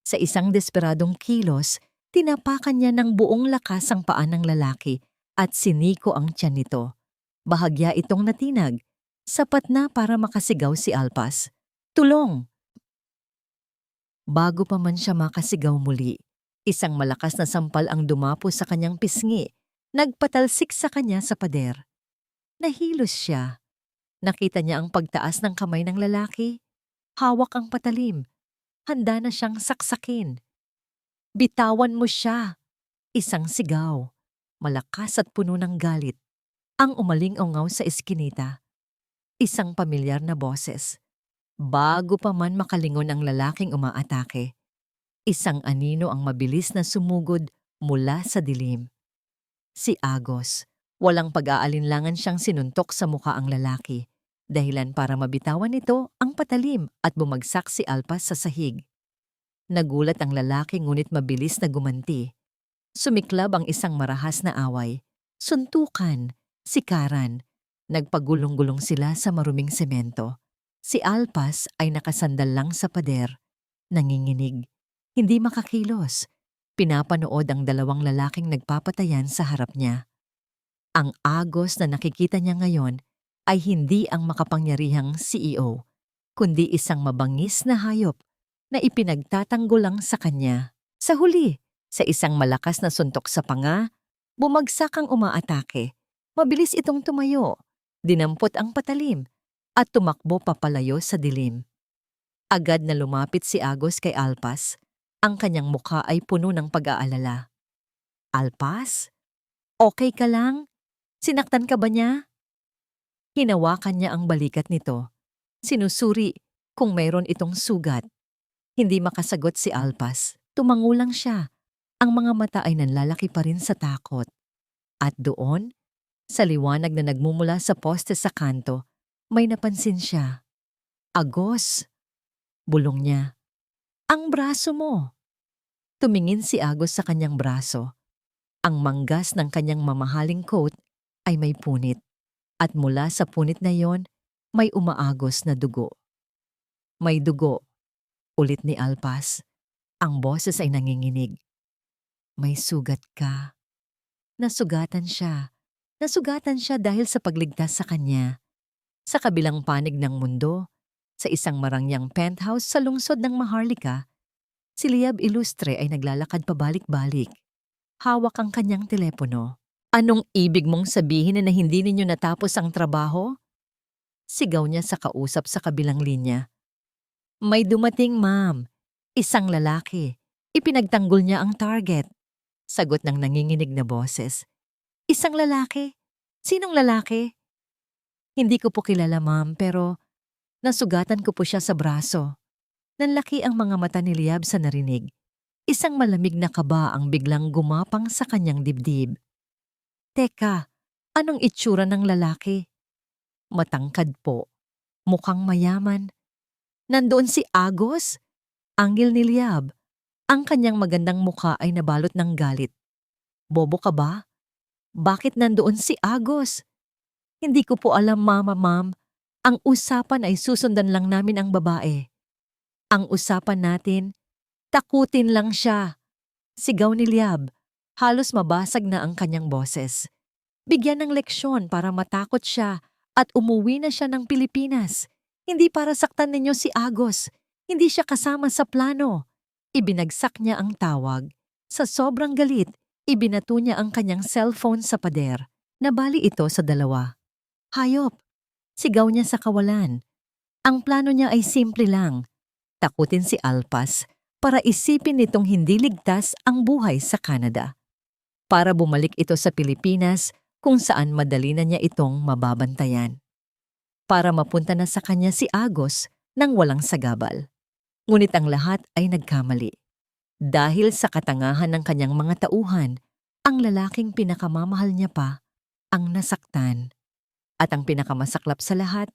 Sa isang desperadong kilos, tinapakan niya ng buong lakas ang paa ng lalaki at siniko ang tiyan nito. Bahagya itong natinag, sapat na para makasigaw si Alpas. "Tulong!" Bago pa man siya makasigaw muli, isang malakas na sampal ang dumapo sa kanyang pisngi, nagpatalsik sa kanya sa pader. Nahilos siya. Nakita niya ang pagtaas ng kamay ng lalaki. Hawak ang patalim. Handa na siyang saksakin. "Bitawan mo siya!" Isang sigaw, malakas at puno ng galit, ang umaling-ungaw sa eskinita. Isang pamilyar na boses. Bago pa man makalingon ang lalaking umaatake, isang anino ang mabilis na sumugod mula sa dilim. Si Agos. Walang pag-aalinlangan siyang sinuntok sa muka ang lalaki, dahilan para mabitawan nito ang patalim at bumagsak si Alpas sa sahig. Nagulat ang lalaki ngunit mabilis na gumanti. Sumiklab ang isang marahas na away. Suntukan, sikaran. Nagpagulong-gulong sila sa maruming semento. Si Alpas ay nakasandal lang sa pader, nanginginig, hindi makakilos. Pinapanood ang dalawang lalaking nagpapatayan sa harap niya. Ang Agos na nakikita niya ngayon ay hindi ang makapangyarihang CEO, kundi isang mabangis na hayop na ipinagtatanggol lang sa kanya. Sa huli, sa isang malakas na suntok sa panga, bumagsak ang umaatake. Mabilis itong tumayo, dinampot ang patalim, at tumakbo papalayo sa dilim. Agad na lumapit si Agos kay Alpas. Ang kanyang mukha ay puno ng pag-aalala. "Alpas? Okay ka lang? Sinaktan ka ba niya?" Hinawakan niya ang balikat nito. Sinusuri kung mayroon itong sugat. Hindi makasagot si Alpas. Tumango lang siya. Ang mga mata ay nanlalaki pa rin sa takot. At doon, sa liwanag na nagmumula sa poste sa kanto, may napansin siya. "Agos," bulong niya. "Ang braso mo." Tumingin si Agos sa kanyang braso. Ang manggas ng kanyang mamahaling coat ay may punit. At mula sa punit na yon, may umaagos na dugo. "May dugo," ulit ni Alpas. Ang boses ay nanginginig. "May sugat ka." Nasugatan siya. Nasugatan siya dahil sa pagligtas sa kanya. Sa kabilang panig ng mundo, sa isang marangyang penthouse sa lungsod ng Maharlika, si Liab Ilustre ay naglalakad pabalik-balik. Hawak ang kanyang telepono. "Anong ibig mong sabihin na hindi ninyo natapos ang trabaho?" Sigaw niya sa kausap sa kabilang linya. "May dumating, ma'am. Isang lalaki. Ipinagtanggol niya ang target." Sagot ng nanginginig na boses. "Isang lalaki? Sinong lalaki?" Hindi ko po kilala, ma'am, pero nasugatan ko po siya sa braso. Nanlaki ang mga mata ni Liab sa narinig. Isang malamig na kaba ang biglang gumapang sa kanyang dibdib. Teka, anong itsura ng lalaki? Matangkad po. Mukhang mayaman. Nandoon si Agos? Anghel ni Liab. Ang kanyang magandang mukha ay nabalot ng galit. Bobo ka ba? Bakit nandoon si Agos? Hindi ko po alam, ma'am. Ang usapan ay susundan lang namin ang babae. Ang usapan natin, takutin lang siya. Sigaw ni Liab. Halos mabasag na ang kanyang boses. Bigyan ng leksyon para matakot siya at umuwi na siya ng Pilipinas. Hindi para saktan ninyo si Agos. Hindi siya kasama sa plano. Ibinagsak niya ang tawag. Sa sobrang galit, ibinato niya ang kanyang cellphone sa pader. Nabali ito sa dalawa. Hayop! Sigaw niya sa kawalan. Ang plano niya ay simple lang. Takutin si Alpas para isipin nitong hindi ligtas ang buhay sa Canada. Para bumalik ito sa Pilipinas kung saan madali na niya itong mababantayan. Para mapunta na sa kanya si Agos nang walang sagabal. Ngunit ang lahat ay nagkamali. Dahil sa katangahan ng kanyang mga tauhan, ang lalaking pinakamamahal niya pa ang nasaktan. At ang pinakamasaklap sa lahat,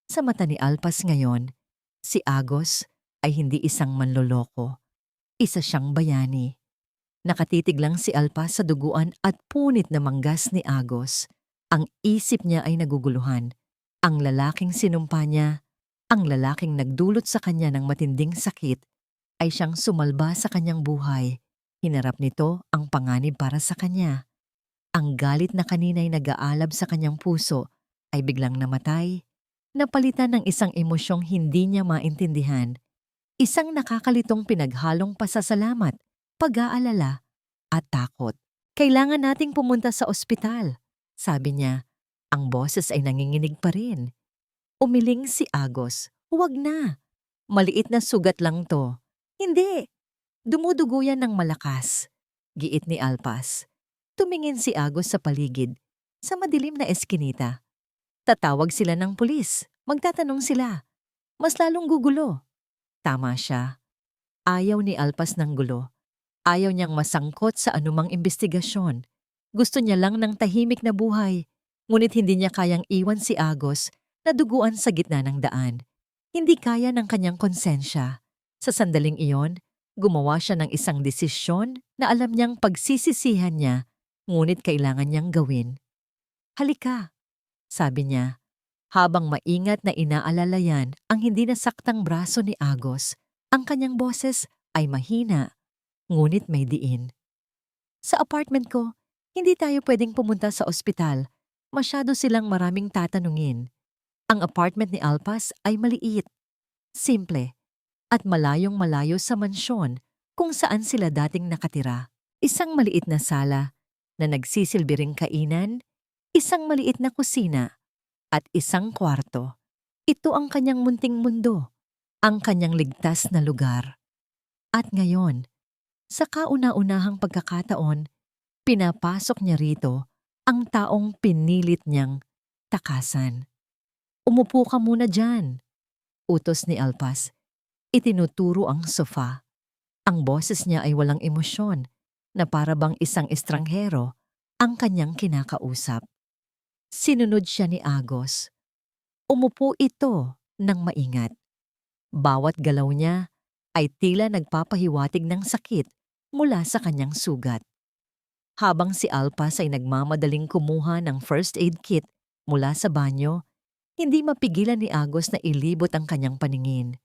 sa mata ni Alpas ngayon, si Agos ay hindi isang manloloko. Isa siyang bayani. Nakatitig lang si Alpas sa duguan at punit na manggas ni Agos. Ang isip niya ay naguguluhan. Ang lalaking sinumpa niya, ang lalaking nagdulot sa kanya ng matinding sakit, ay siyang sumalba sa kanyang buhay. Hinarap nito ang panganib para sa kanya. Ang galit na kanina'y nag-aalab sa kanyang puso ay biglang namatay, napalitan ng isang emosyong hindi niya maintindihan. Isang nakakalitong pinaghalong pasasalamat, pag-aalala, at takot. Kailangan nating pumunta sa ospital, sabi niya. Ang boses ay nanginginig pa rin. Umiling si Agos. Huwag na. Maliit na sugat lang to. Hindi. Dumudugo yan ng malakas. Giit ni Alpas. Tumingin si Agos sa paligid, sa madilim na eskinita. Tatawag sila ng pulis. Magtatanong sila. Mas lalong gugulo. Tama siya. Ayaw ni Alpas ng gulo. Ayaw niyang masangkot sa anumang imbestigasyon. Gusto niya lang ng tahimik na buhay. Ngunit hindi niya kayang iwan si Agos na duguan sa gitna ng daan. Hindi kaya ng kanyang konsensya. Sa sandaling iyon, gumawa siya ng isang desisyon na alam niyang pagsisisihan niya, ngunit kailangan niyang gawin. Halika, sabi niya, habang maingat na inaalalayan ang hindi nasaktang braso ni Agos. Ang kanyang boses ay mahina, ngunit may diin. Sa apartment ko, hindi tayo pwedeng pumunta sa ospital. Masyado silang maraming tatanungin. Ang apartment ni Alpas ay maliit, simple, at malayong-malayo sa mansyon kung saan sila dating nakatira. Isang maliit na sala na nagsisilbi ring kainan, isang maliit na kusina, at isang kwarto. Ito ang kanyang munting mundo, ang kanyang ligtas na lugar. At ngayon, sa kauna-unahang pagkakataon, pinapasok niya rito ang taong pinilit niyang takasan. Umupo ka muna dyan, utos ni Alpas. Itinuturo ang sofa. Ang boses niya ay walang emosyon na para bang isang estranghero ang kanyang kinakausap. Sinunod siya ni Agos. Umupo ito ng maingat. Bawat galaw niya ay tila nagpapahiwatig ng sakit mula sa kanyang sugat. Habang si Alpas ay nagmamadaling kumuha ng first aid kit mula sa banyo, hindi mapigilan ni Agos na ilibot ang kanyang paningin.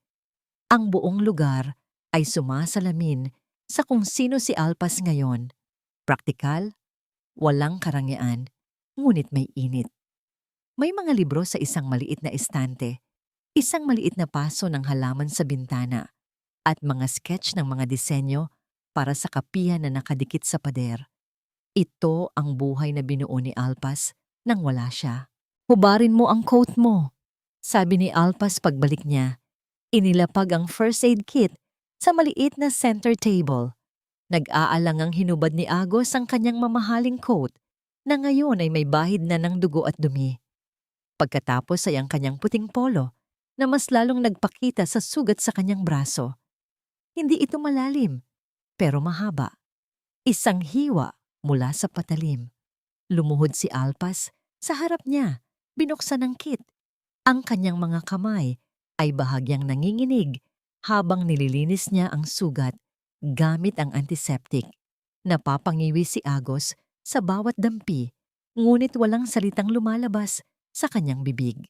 Ang buong lugar ay sumasalamin sa kung sino si Alpas ngayon. Praktikal, walang karangyaan, ngunit may init. May mga libro sa isang maliit na estante, isang maliit na paso ng halaman sa bintana, at mga sketch ng mga disenyo para sa kapihan na nakadikit sa pader. Ito ang buhay na binuo ni Alpas nang wala siya. Hubarin mo ang coat mo, sabi ni Alpas pagbalik niya. Inilapag ang first aid kit sa maliit na center table. Nag-aalangang hinubad ni Agos ang kanyang mamahaling coat na ngayon ay may bahid na ng dugo at dumi. Pagkatapos ay ang kanyang puting polo na mas lalong nagpakita sa sugat sa kanyang braso. Hindi ito malalim, pero mahaba. Isang hiwa mula sa patalim. Lumuhod si Alpas sa harap niya, binuksan ang kit. Ang kanyang mga kamay ay bahagyang nanginginig habang nililinis niya ang sugat gamit ang antiseptic. Napapangiwi si Agos sa bawat dampi, ngunit walang salitang lumalabas sa kanyang bibig.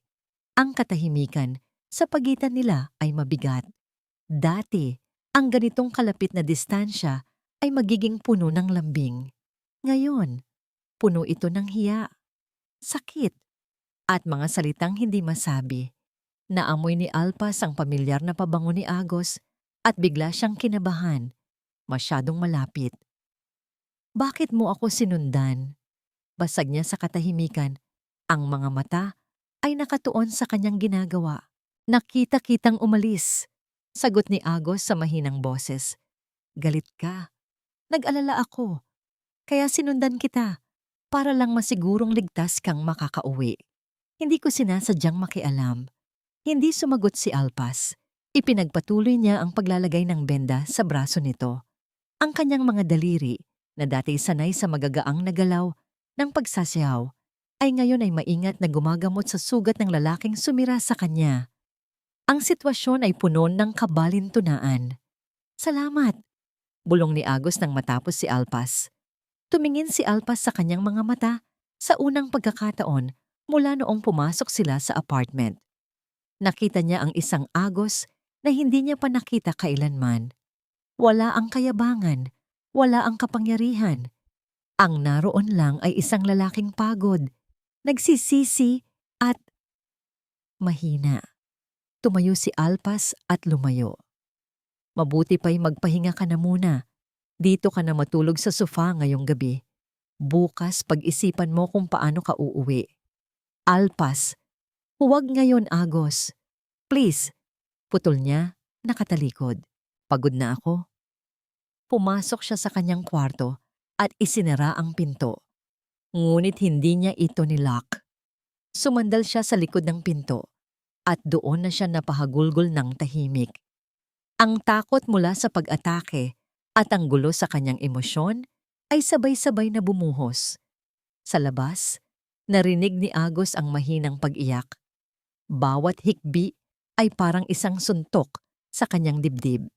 Ang katahimikan sa pagitan nila ay mabigat. Dati, ang ganitong kalapit na distansya ay magiging puno ng lambing. Ngayon, puno ito ng hiya, sakit, at mga salitang hindi masabi. Naamoy ni Alpas ang pamilyar na pabango ni Agos at bigla siyang kinabahan, masyadong malapit. Bakit mo ako sinundan? Basag niya sa katahimikan. Ang mga mata ay nakatuon sa kanyang ginagawa. Nakita-kitang umalis. Sagot ni Agos sa mahinang boses. Galit ka. Nag-alala ako. Kaya sinundan kita para lang masigurong ligtas kang makakauwi. Hindi ko sinasadyang makialam. Hindi sumagot si Alpas. Ipinagpatuloy niya ang paglalagay ng benda sa braso nito. Ang kanyang mga daliri na dati sanay sa magagaang na galaw ng pagsasayaw ay ngayon ay maingat na gumagamot sa sugat ng lalaking sumira sa kanya. Ang sitwasyon ay puno ng kabalintunaan. Salamat, bulong ni Agos nang matapos si Alpas. Tumingin si Alpas sa kanyang mga mata sa unang pagkakataon mula noong pumasok sila sa apartment. Nakita niya ang isang Agos na hindi niya pa nakita kailanman. Wala ang kayabangan, wala ang kapangyarihan. Ang naroon lang ay isang lalaking pagod, nagsisisi at mahina. Tumayo si Alpas at lumayo. Mabuti pa'y magpahinga ka na muna. Dito ka na matulog sa sofa ngayong gabi. Bukas pag-isipan mo kung paano ka uuwi. Alpas, huwag ngayon Agos. Please, putol niya, nakatalikod. Pagod na ako. Pumasok siya sa kanyang kwarto at isinara ang pinto. Ngunit hindi niya ito nilock. Sumandal siya sa likod ng pinto at doon na siya napahagulgol ng tahimik. Ang takot mula sa pag-atake at ang gulo sa kanyang emosyon ay sabay-sabay na bumuhos. Sa labas, narinig ni Agos ang mahinang pag-iyak. Bawat hikbi ay parang isang suntok sa kanyang dibdib.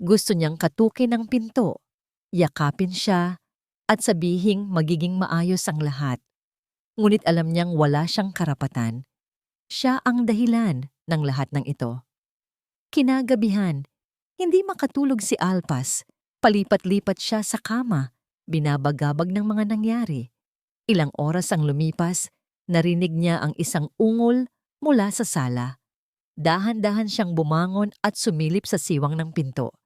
Gusto niyang katukin ang pinto, yakapin siya at sabihing magiging maayos ang lahat. Ngunit alam niyang wala siyang karapatan. Siya ang dahilan ng lahat ng ito. Kinagabihan, hindi makatulog si Alpas. Palipat-lipat siya sa kama, binabagabag ng mga nangyari. Ilang oras ang lumipas, narinig niya ang isang ungol mula sa sala. Dahan-dahan siyang bumangon at sumilip sa siwang ng pinto.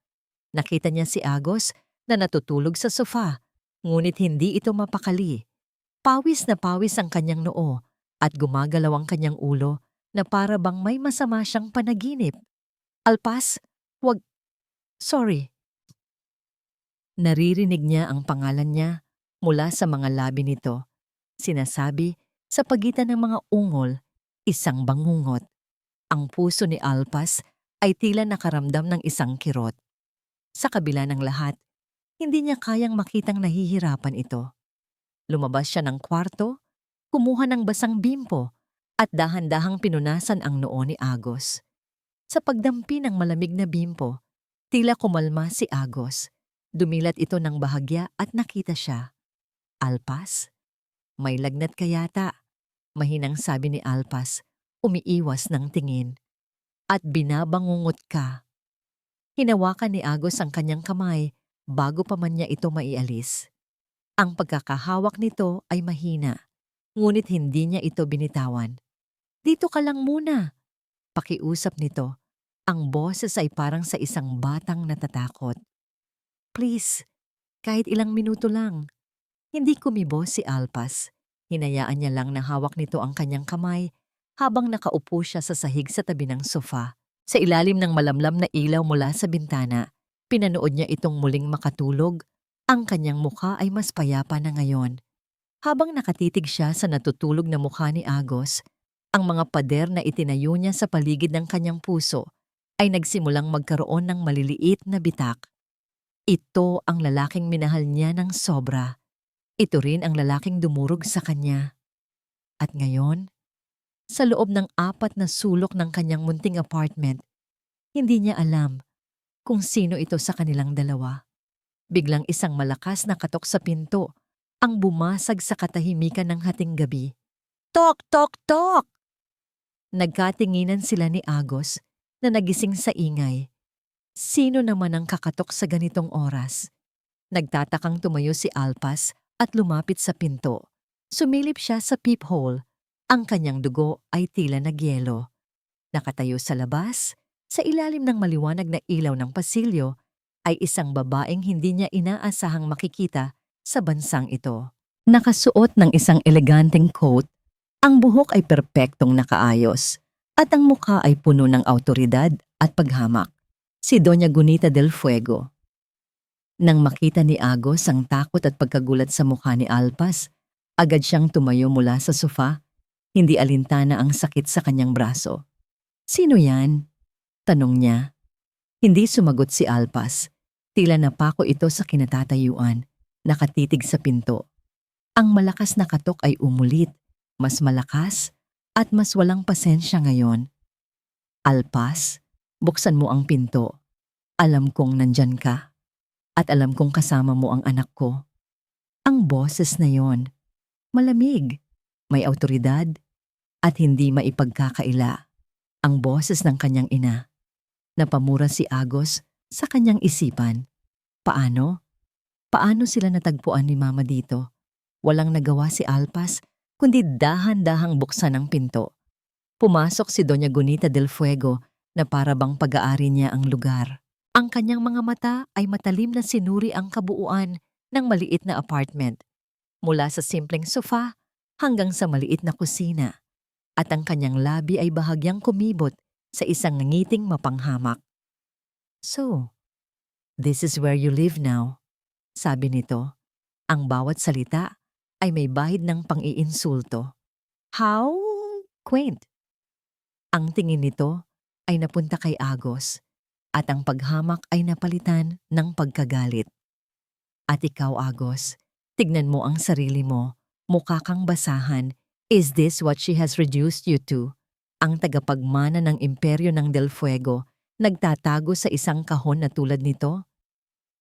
Nakita niya si Agos na natutulog sa sofa, ngunit hindi ito mapakali. Pawis na pawis ang kanyang noo at gumagalaw ang kanyang ulo na para bang may masama siyang panaginip. Alpas, wag. Sorry. Naririnig niya ang pangalan niya mula sa mga labi nito. Sinasabi sa pagitan ng mga ungol, isang bangungot. Ang puso ni Alpas ay tila nakaramdam ng isang kirot. Sa kabila ng lahat, hindi niya kayang makitang nahihirapan ito. Lumabas siya ng kwarto, kumuha ng basang bimpo at dahan-dahang pinunasan ang noo ni Agos. Sa pagdampi ng malamig na bimpo, tila kumalma si Agos. Dumilat ito ng bahagya at nakita siya. Alpas? May lagnat ka yata, mahinang sabi ni Alpas, umiiwas ng tingin. At binabangungot ka. Hinawakan ni Agos ang kanyang kamay bago pa man niya ito maialis. Ang pagkakahawak nito ay mahina, ngunit hindi niya ito binitawan. Dito ka lang muna. Pakiusap nito. Ang boses ay parang sa isang batang natatakot. Please, kahit ilang minuto lang. Hindi kumibo si Alpas. Hinayaan niya lang na hawak nito ang kanyang kamay habang nakaupo siya sa sahig sa tabi ng sofa. Sa ilalim ng malamlam na ilaw mula sa bintana, pinanood niya itong muling makatulog. Ang kanyang mukha ay mas payapa na ngayon. Habang nakatitig siya sa natutulog na mukha ni Agos, Ang mga pader na itinayo niya sa paligid ng kanyang puso ay nagsimulang magkaroon ng maliliit na bitak. Ito ang lalaking minahal niya ng sobra. Ito rin ang lalaking dumurog sa kanya. At ngayon, sa loob ng 4 na sulok ng kanyang munting apartment, hindi niya alam kung sino ito sa kanilang dalawa. Biglang isang malakas na katok sa pinto ang bumasag sa katahimikan ng hating gabi. Tok, tok, tok! Nagkatinginan sila ni Agos na nagising sa ingay. Sino naman ang kakatok sa ganitong oras? Nagtatakang tumayo si Alpas at lumapit sa pinto. Sumilip siya sa peephole. Ang kanyang dugo ay tila nagyelo. Nakatayo sa labas, sa ilalim ng maliwanag na ilaw ng pasilyo, ay isang babaeng hindi niya inaasahang makikita sa bansang ito. Nakasuot ng isang eleganteng coat, ang buhok ay perpektong nakaayos at ang mukha ay puno ng awtoridad at paghamak. Si Doña Gunita del Fuego. Nang makita ni Agos ang takot at pagkagulat sa mukha ni Alpas, agad siyang tumayo mula sa sofa, hindi alintana ang sakit sa kanyang braso. Sino yan? Tanong niya. Hindi sumagot si Alpas. Tila napako ito sa kinatatayuan, nakatitig sa pinto. Ang malakas na katok ay umulit, mas malakas at mas walang pasensya ngayon. Alpas, buksan mo ang pinto. Alam kong nandyan ka. At alam kong kasama mo ang anak ko. Ang boses na yon, malamig, may awtoridad, at hindi maipagkakaila. Ang boses ng kanyang ina. Napamura si Agos sa kanyang isipan. Paano? Paano sila natagpuan ni Mama dito? Walang nagawa si Alpas, kundi dahan-dahang buksan ang pinto. Pumasok si Doña Gunita del Fuego na para bang pag-aari niya ang lugar. Ang kanyang mga mata ay matalim na sinuri ang kabuuan ng maliit na apartment, mula sa simpleng sofa hanggang sa maliit na kusina, at ang kanyang labi ay bahagyang kumibot sa isang ngiting mapanghamak. So, this is where you live now, sabi nito. Ang bawat salita ay may bahid ng pang-iinsulto. How quaint! Ang tingin nito ay napunta kay Agos at ang paghamak ay napalitan ng pagkagalit. At ikaw, Agos, tignan mo ang sarili mo, mukha kang basahan. Is this what she has reduced you to? Ang tagapagmana ng imperyo ng Del Fuego, nagtatago sa isang kahon na tulad nito?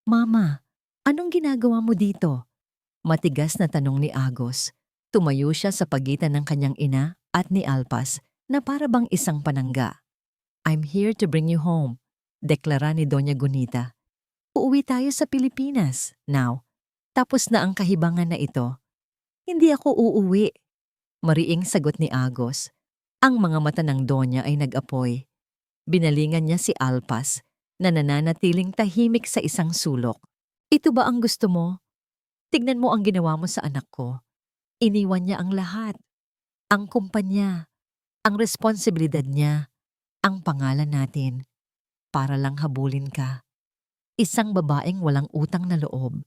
Mama, anong ginagawa mo dito? Matigas na tanong ni Agos. Tumayo siya sa pagitan ng kanyang ina at ni Alpas na para bang isang panangga. I'm here to bring you home, deklara ni Doña Gunita. Uuwi tayo sa Pilipinas, now. Tapos na ang kahibangan na ito. Hindi ako uuwi, mariing sagot ni Agos. Ang mga mata ng Donya ay nag-apoy. Binalingan niya si Alpas na nananatiling tahimik sa isang sulok. Ito ba ang gusto mo? Tignan mo ang ginawa mo sa anak ko. Iniwan niya ang lahat. Ang kumpanya, ang responsibilidad niya, ang pangalan natin, para lang habulin ka. Isang babaeng walang utang na loob.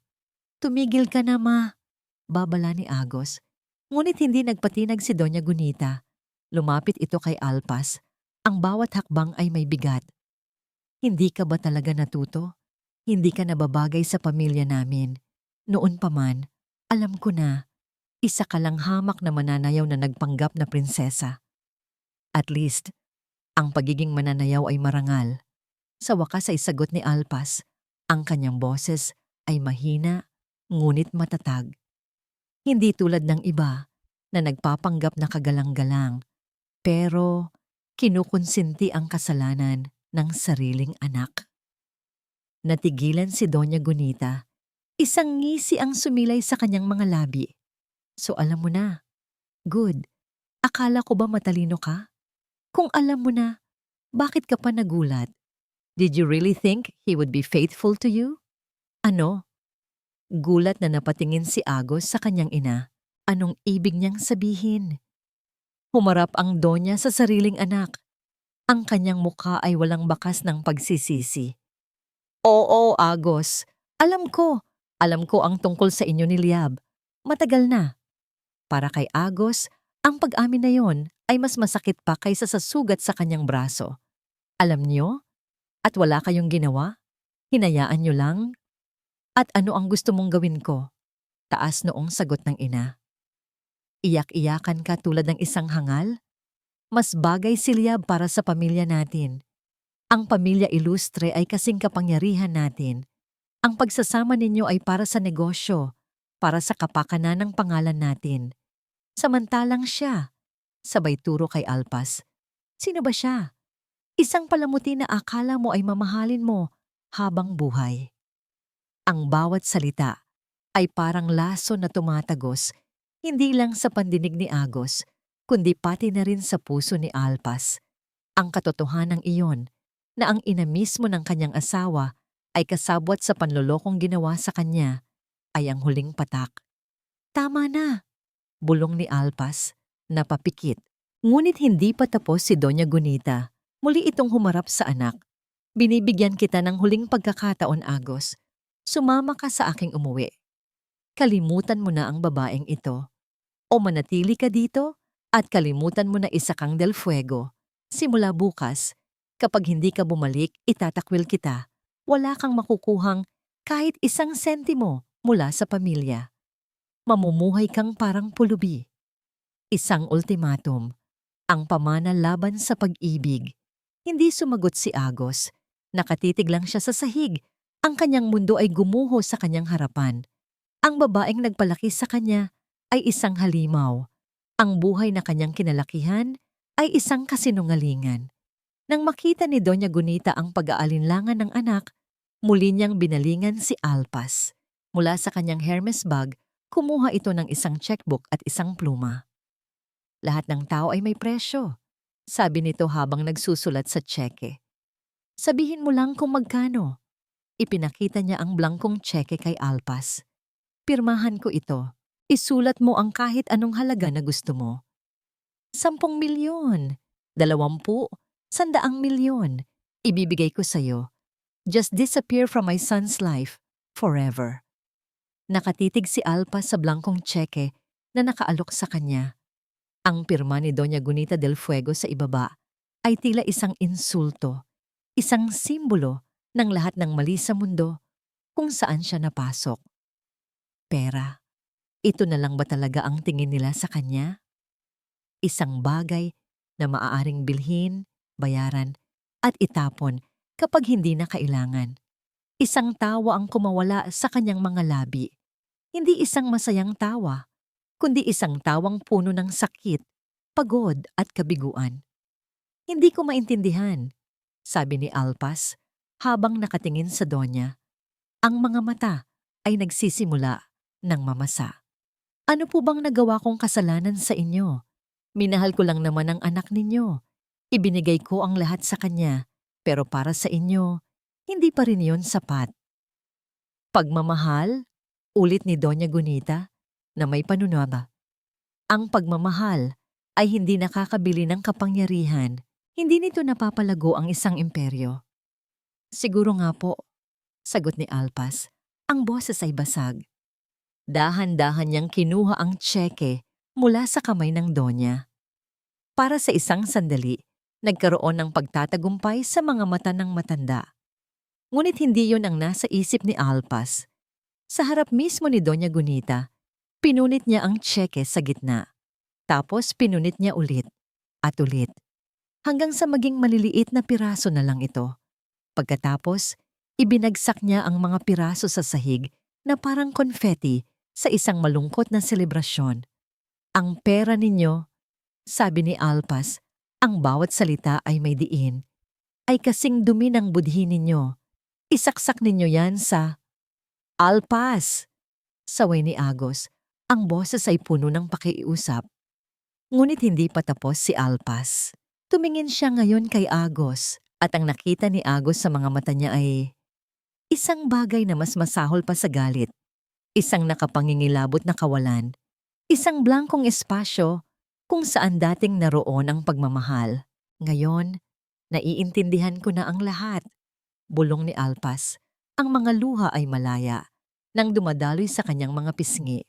Tumigil ka na, ma, babala ni Agos. Ngunit hindi nagpatinag si Doña Gunita. Lumapit ito kay Alpas. Ang bawat hakbang ay may bigat. Hindi ka ba talaga natuto? Hindi ka nababagay sa pamilya namin. Noon pa man, alam ko na, isa ka lang hamak na mananayaw na nagpanggap na prinsesa. At least, ang pagiging mananayaw ay marangal. Sa wakas ay sagot ni Alpas, ang kanyang boses ay mahina, ngunit matatag. Hindi tulad ng iba na nagpapanggap na kagalang-galang, pero kinukonsinti ang kasalanan ng sariling anak. Natigilan si Doña Gunita. Isang ngisi ang sumilay sa kanyang mga labi. So alam mo na. Good. Akala ko ba matalino ka? Kung alam mo na, bakit ka pa nagulat? Did you really think he would be faithful to you? Ano? Gulat na napatingin si Agos sa kanyang ina. Anong ibig niyang sabihin? Humarap ang Donya sa sariling anak. Ang kanyang mukha ay walang bakas ng pagsisisi. Oo, Agos. Alam ko ang tungkol sa inyo ni Liab. Matagal na. Para kay Agos, Ang pag-amin na yon ay mas masakit pa kaysa sa sugat sa kanyang braso. Alam niyo? At wala kayong ginawa? Hinayaan niyo lang? At ano ang gusto mong gawin ko? Taas noong sagot ng ina. Iyak-iyakan ka tulad ng isang hangal? Mas bagay si Liab para sa pamilya natin. Ang pamilya ilustre ay kasing kapangyarihan natin. Ang pagsasama ninyo ay para sa negosyo, para sa kapakanan ng pangalan natin. Samantalang siya, sabay turo kay Alpas. Sino ba siya? Isang palamuti na akala mo ay mamahalin mo habang buhay. Ang bawat salita ay parang laso na tumatagos, hindi lang sa pandinig ni Agos, kundi pati na rin sa puso ni Alpas. Ang katotohanan iyon na ang ina mismo ng kanyang asawa ay kasabwat sa panlolokong ginawa sa kanya ay ang huling patak. Tama na, bulong ni Alpas, napapikit. Ngunit hindi pa tapos si Doña Gunita. Muli itong humarap sa anak. Binibigyan kita ng huling pagkakataon, Agos. Sumama ka sa aking umuwi. Kalimutan mo na ang babaeng ito. O manatili ka dito at kalimutan mo na isa kang Del Fuego. Simula bukas, kapag hindi ka bumalik, itatakwil kita. Wala kang makukuhang kahit isang sentimo mula sa pamilya. Mamumuhay kang parang pulubi. Isang ultimatum. Ang pamana laban sa pag-ibig. Hindi sumagot si Agos. Nakatitig lang siya sa sahig. Ang kanyang mundo ay gumuho sa kanyang harapan. Ang babaeng nagpalaki sa kanya ay isang halimaw. Ang buhay na kanyang kinalakihan ay isang kasinungalingan. Nang makita ni Doña Gunita ang pag-aalinlangan ng anak, muli niyang binalingan si Alpas. Mula sa kanyang Hermes bag, kumuha ito ng isang checkbook at isang pluma. Lahat ng tao ay may presyo, sabi nito habang nagsusulat sa tseke. Sabihin mo lang kung magkano. Ipinakita niya ang blangkong tseke kay Alpas. Pirmahan ko ito. Isulat mo ang kahit anong halaga na gusto mo. 10 milyon, 20, 100 milyon. Ibibigay ko sa'yo. Just disappear from my son's life forever. Nakatitig si Alpas sa blangkong tseke na nakaalok sa kanya. Ang pirma ni Doña Gunita del Fuego sa ibaba ay tila isang insulto, isang simbolo ng lahat ng mali sa mundo kung saan siya napasok. Pera, ito na lang ba talaga ang tingin nila sa kanya? Isang bagay na maaaring bilhin, bayaran, at itapon kapag hindi na kailangan. Isang tawa ang kumawala sa kanyang mga labi. Hindi isang masayang tawa, kundi isang tawang puno ng sakit, pagod at kabiguan. Hindi ko maintindihan, sabi ni Alpas habang nakatingin sa Donya. Ang mga mata ay nagsisimula ng mamasa. Ano po bang nagawa kong kasalanan sa inyo? Minahal ko lang naman ang anak ninyo. Ibinigay ko ang lahat sa kanya, pero para sa inyo, hindi pa rin yon sapat. Pagmamahal? Ulit ni Doña Gunita na may panunaba. Ang pagmamahal ay hindi nakakabili ng kapangyarihan. Hindi nito napapalago ang isang imperyo. Siguro nga po, sagot ni Alpas. Ang boses ay basag. Dahan-dahan niyang kinuha ang tseke mula sa kamay ng Donya. Para sa isang sandali, nagkaroon ng pagtatagumpay sa mga mata ng matanda. Ngunit hindi yon ang nasa isip ni Alpas. Sa harap mismo ni Doña Gunita, pinunit niya ang tseke sa gitna. Tapos pinunit niya ulit at ulit. Hanggang sa maging maliliit na piraso na lang ito. Pagkatapos, ibinagsak niya ang mga piraso sa sahig na parang konfeti sa isang malungkot na selebrasyon. Ang pera ninyo, sabi ni Alpas, ang bawat salita ay may diin, ay kasing dumi ng budhi ninyo. Isaksak ninyo yan sa Alpas! Saway ni Agos, ang boses ay puno ng pakiusap. Ngunit hindi pa tapos si Alpas. Tumingin siya ngayon kay Agos at ang nakita ni Agos sa mga mata niya ay isang bagay na mas masahol pa sa galit. Isang nakapangingilabot na kawalan. Isang blangkong espasyo kung saan dating naroon ang pagmamahal. Ngayon, naiintindihan ko na ang lahat. Bulong ni Alpas. Ang mga luha ay malaya nang dumadaloy sa kanyang mga pisngi.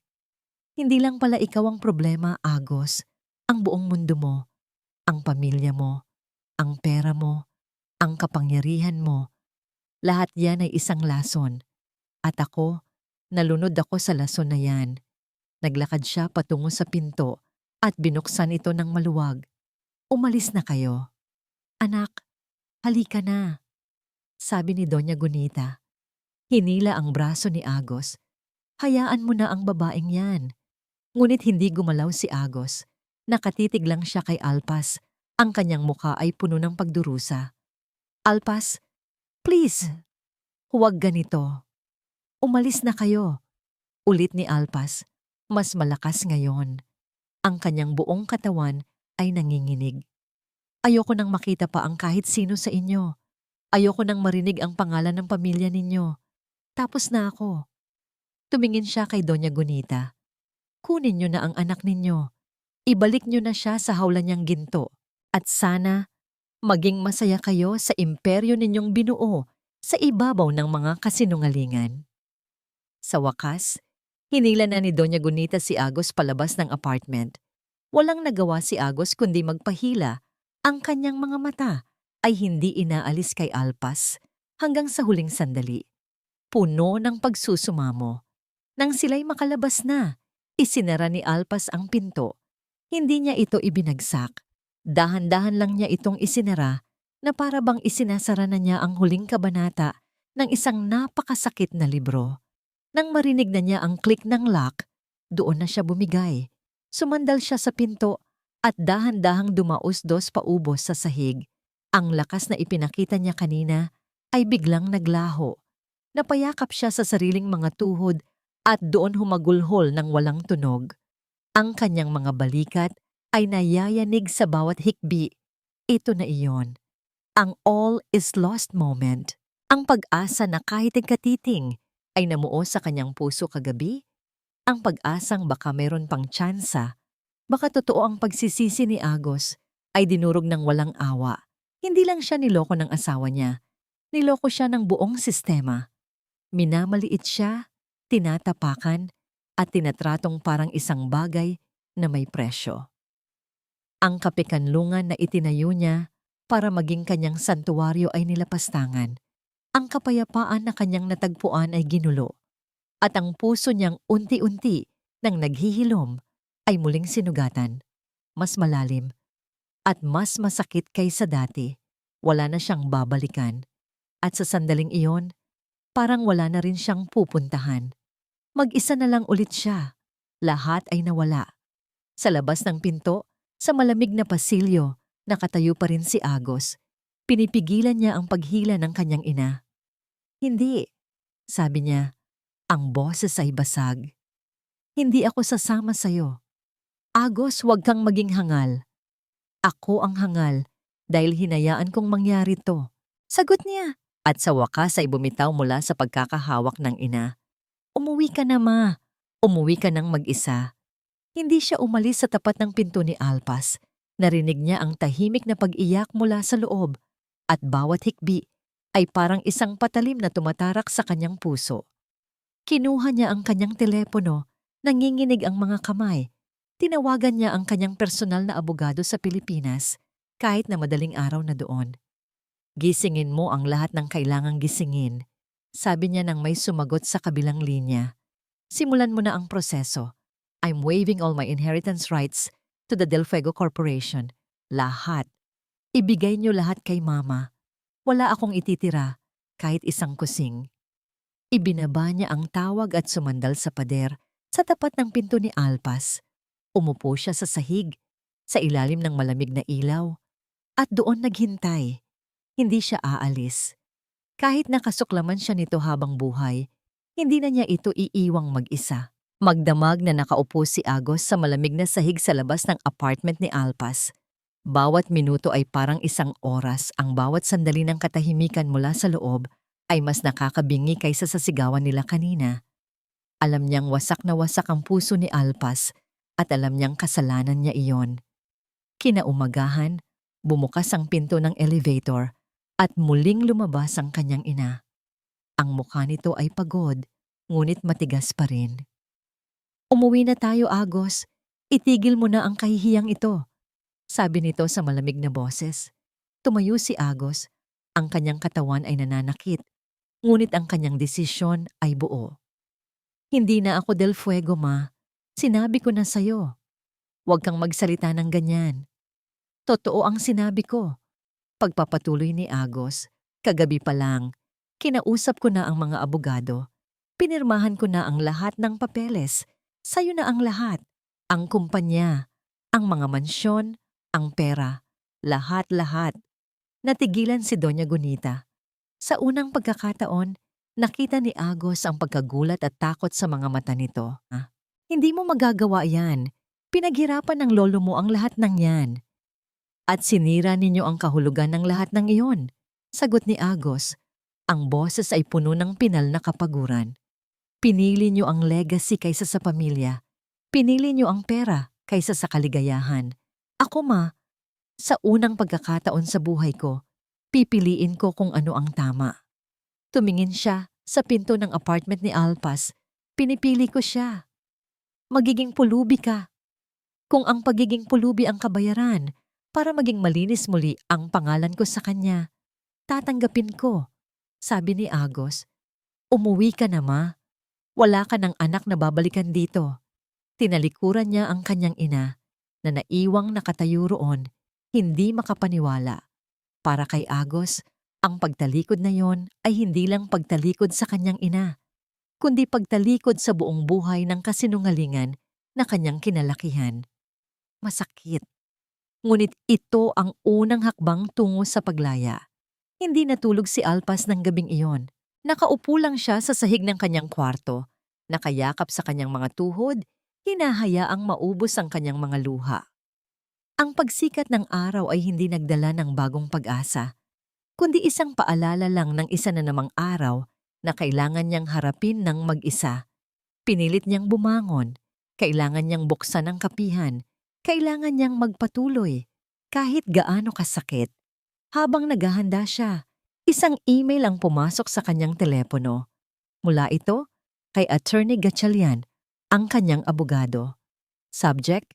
Hindi lang pala ikaw ang problema, Agos. Ang buong mundo mo, ang pamilya mo, ang pera mo, ang kapangyarihan mo, lahat yan ay isang lason. At ako, nalunod ako sa lason na yan. Naglakad siya patungo sa pinto at binuksan ito ng maluwag. Umalis na kayo. Anak, halika na, sabi ni Doña Gunita. Hinila ang braso ni Agos. Hayaan mo na ang babaeng yan. Ngunit hindi gumalaw si Agos. Nakatitig lang siya kay Alpas. Ang kanyang muka ay puno ng pagdurusa. Alpas, please, huwag ganito. Umalis na kayo. Ulit ni Alpas, mas malakas ngayon. Ang kanyang buong katawan ay nanginginig. Ayoko nang makita pa ang kahit sino sa inyo. Ayoko nang marinig ang pangalan ng pamilya ninyo. Tapos na ako. Tumingin siya kay Doña Gunita. Kunin niyo na ang anak ninyo. Ibalik niyo na siya sa hawla niyang ginto. At sana, maging masaya kayo sa imperyo ninyong binuo sa ibabaw ng mga kasinungalingan. Sa wakas, hinila na ni Doña Gunita si Agos palabas ng apartment. Walang nagawa si Agos kundi magpahila. Ang kanyang mga mata ay hindi inaalis kay Alpas hanggang sa huling sandali. Puno ng pagsusumamo. Nang sila'y makalabas na, isinara ni Alpas ang pinto. Hindi niya ito ibinagsak. Dahan-dahan lang niya itong isinara na para bang isinasara na niya ang huling kabanata ng isang napakasakit na libro. Nang marinig na niya ang click ng lock, doon na siya bumigay. Sumandal siya sa pinto at dahan-dahang dumausdos paubos sa sahig. Ang lakas na ipinakita niya kanina ay biglang naglaho. Napayakap siya sa sariling mga tuhod at doon humagulhol ng walang tunog. Ang kanyang mga balikat ay nayayanig sa bawat hikbi. Ito na iyon. Ang all is lost moment. Ang pag-asa na kahit katiting ay namuo sa kanyang puso kagabi. Ang pag-asang baka meron pang tsansa. Baka totoo ang pagsisisi ni Agos ay dinurog ng walang awa. Hindi lang siya niloko ng asawa niya. Niloko siya ng buong sistema. Minamaliit siya, tinatapakan, at tinatratong parang isang bagay na may presyo. Ang kapikanlungan na itinayo niya para maging kanyang santuwaryo ay nilapastangan. Ang kapayapaan na kanyang natagpuan ay ginulo. At ang puso niyang unti-unti nang naghihilom ay muling sinugatan. Mas malalim at mas masakit kaysa dati. Wala na siyang babalikan. At sa sandaling iyon, parang wala na rin siyang pupuntahan. Mag-isa na lang ulit siya. Lahat ay nawala. Sa labas ng pinto, sa malamig na pasilyo, nakatayo pa rin si Agos. Pinipigilan niya ang paghila ng kanyang ina. Hindi, sabi niya, ang boses ay basag. Hindi ako sasama sa'yo. Agos, huwag kang maging hangal. Ako ang hangal dahil hinayaan kong mangyari to. Sagot niya. At sa wakas ay bumitaw mula sa pagkakahawak ng ina. Umuwi ka na, ma. Umuwi ka ng mag-isa. Hindi siya umalis sa tapat ng pinto ni Alpas. Narinig niya ang tahimik na pag-iyak mula sa loob. At bawat hikbi ay parang isang patalim na tumatarak sa kanyang puso. Kinuha niya ang kanyang telepono. Nanginginig ang mga kamay. Tinawagan niya ang kanyang personal na abogado sa Pilipinas kahit na madaling araw na doon. Gisingin mo ang lahat ng kailangang gisingin, sabi niya nang may sumagot sa kabilang linya. Simulan mo na ang proseso. I'm waiving all my inheritance rights to the Del Fuego Corporation. Lahat. Ibigay niyo lahat kay mama. Wala akong ititira, kahit isang kusing. Ibinaba niya ang tawag at sumandal sa pader sa tapat ng pinto ni Alpas. Umupo siya sa sahig, sa ilalim ng malamig na ilaw, at doon naghintay. Hindi siya aalis. Kahit nakasuklaman siya nito habang buhay, hindi na niya ito iiwang mag-isa. Magdamag na nakaupo si Agos sa malamig na sahig sa labas ng apartment ni Alpas. Bawat minuto ay parang isang oras. Ang bawat sandali ng katahimikan mula sa loob ay mas nakakabingi kaysa sa sigawan nila kanina. Alam niyang wasak na wasak ang puso ni Alpas at alam niyang kasalanan niya iyon. Kinaumagahan, bumukas ang pinto ng elevator at muling lumabas ang kanyang ina. Ang mukha nito ay pagod, ngunit matigas pa rin. Umuwi na tayo, Agos. Itigil mo na ang kahihiyang ito, sabi nito sa malamig na boses. Tumayo si Agos. Ang kanyang katawan ay nananakit, ngunit ang kanyang desisyon ay buo. Hindi na ako Del Fuego, ma. Sinabi ko na sa'yo. Huwag kang magsalita ng ganyan. Totoo ang sinabi ko. Pagpapatuloy ni Agos, kagabi pa lang, kinausap ko na ang mga abogado. Pinirmahan ko na ang lahat ng papeles. Sa'yo na ang lahat. Ang kumpanya, ang mga mansyon, ang pera. Lahat-lahat. Natigilan si Doña Gunita. Sa unang pagkakataon, nakita ni Agos ang pagkagulat at takot sa mga mata nito. Hindi mo magagawa yan. Pinaghirapan ng lolo mo ang lahat ng yan. At sinira ninyo ang kahulugan ng lahat ng iyon. Sagot ni Agos. Ang boses ay puno ng pinal na kapaguran. Pinili niyo ang legacy kaysa sa pamilya. Pinili niyo ang pera kaysa sa kaligayahan. Ako, ma, sa unang pagkakataon sa buhay ko, pipiliin ko kung ano ang tama. Tumingin siya sa pinto ng apartment ni Alpas. Pinipili ko siya. Magiging pulubi ka. Kung ang pagiging pulubi ang kabayaran para maging malinis muli ang pangalan ko sa kanya, tatanggapin ko. Sabi ni Agos, umuwi ka na, ma. Wala ka ng anak na babalikan dito. Tinalikuran niya ang kanyang ina na naiwang nakatayo roon, hindi makapaniwala. Para kay Agos, ang pagtalikod na yon ay hindi lang pagtalikod sa kanyang ina, kundi pagtalikod sa buong buhay ng kasinungalingan na kanyang kinalakihan. Masakit. Ngunit ito ang unang hakbang tungo sa paglaya. Hindi natulog si Alpas ng gabing iyon. Nakaupo lang siya sa sahig ng kanyang kwarto, nakayakap sa kanyang mga tuhod, hinahayaang maubos ang kanyang mga luha. Ang pagsikat ng araw ay hindi nagdala ng bagong pag-asa, kundi isang paalala lang ng isa na namang araw na kailangan niyang harapin ng mag-isa. Pinilit niyang bumangon, kailangan niyang buksan ang kapihan, kailangan niyang magpatuloy, kahit gaano kasakit. Habang naghahanda siya, isang email ang pumasok sa kanyang telepono. Mula ito, kay Attorney Gatchalian, ang kanyang abogado. Subject,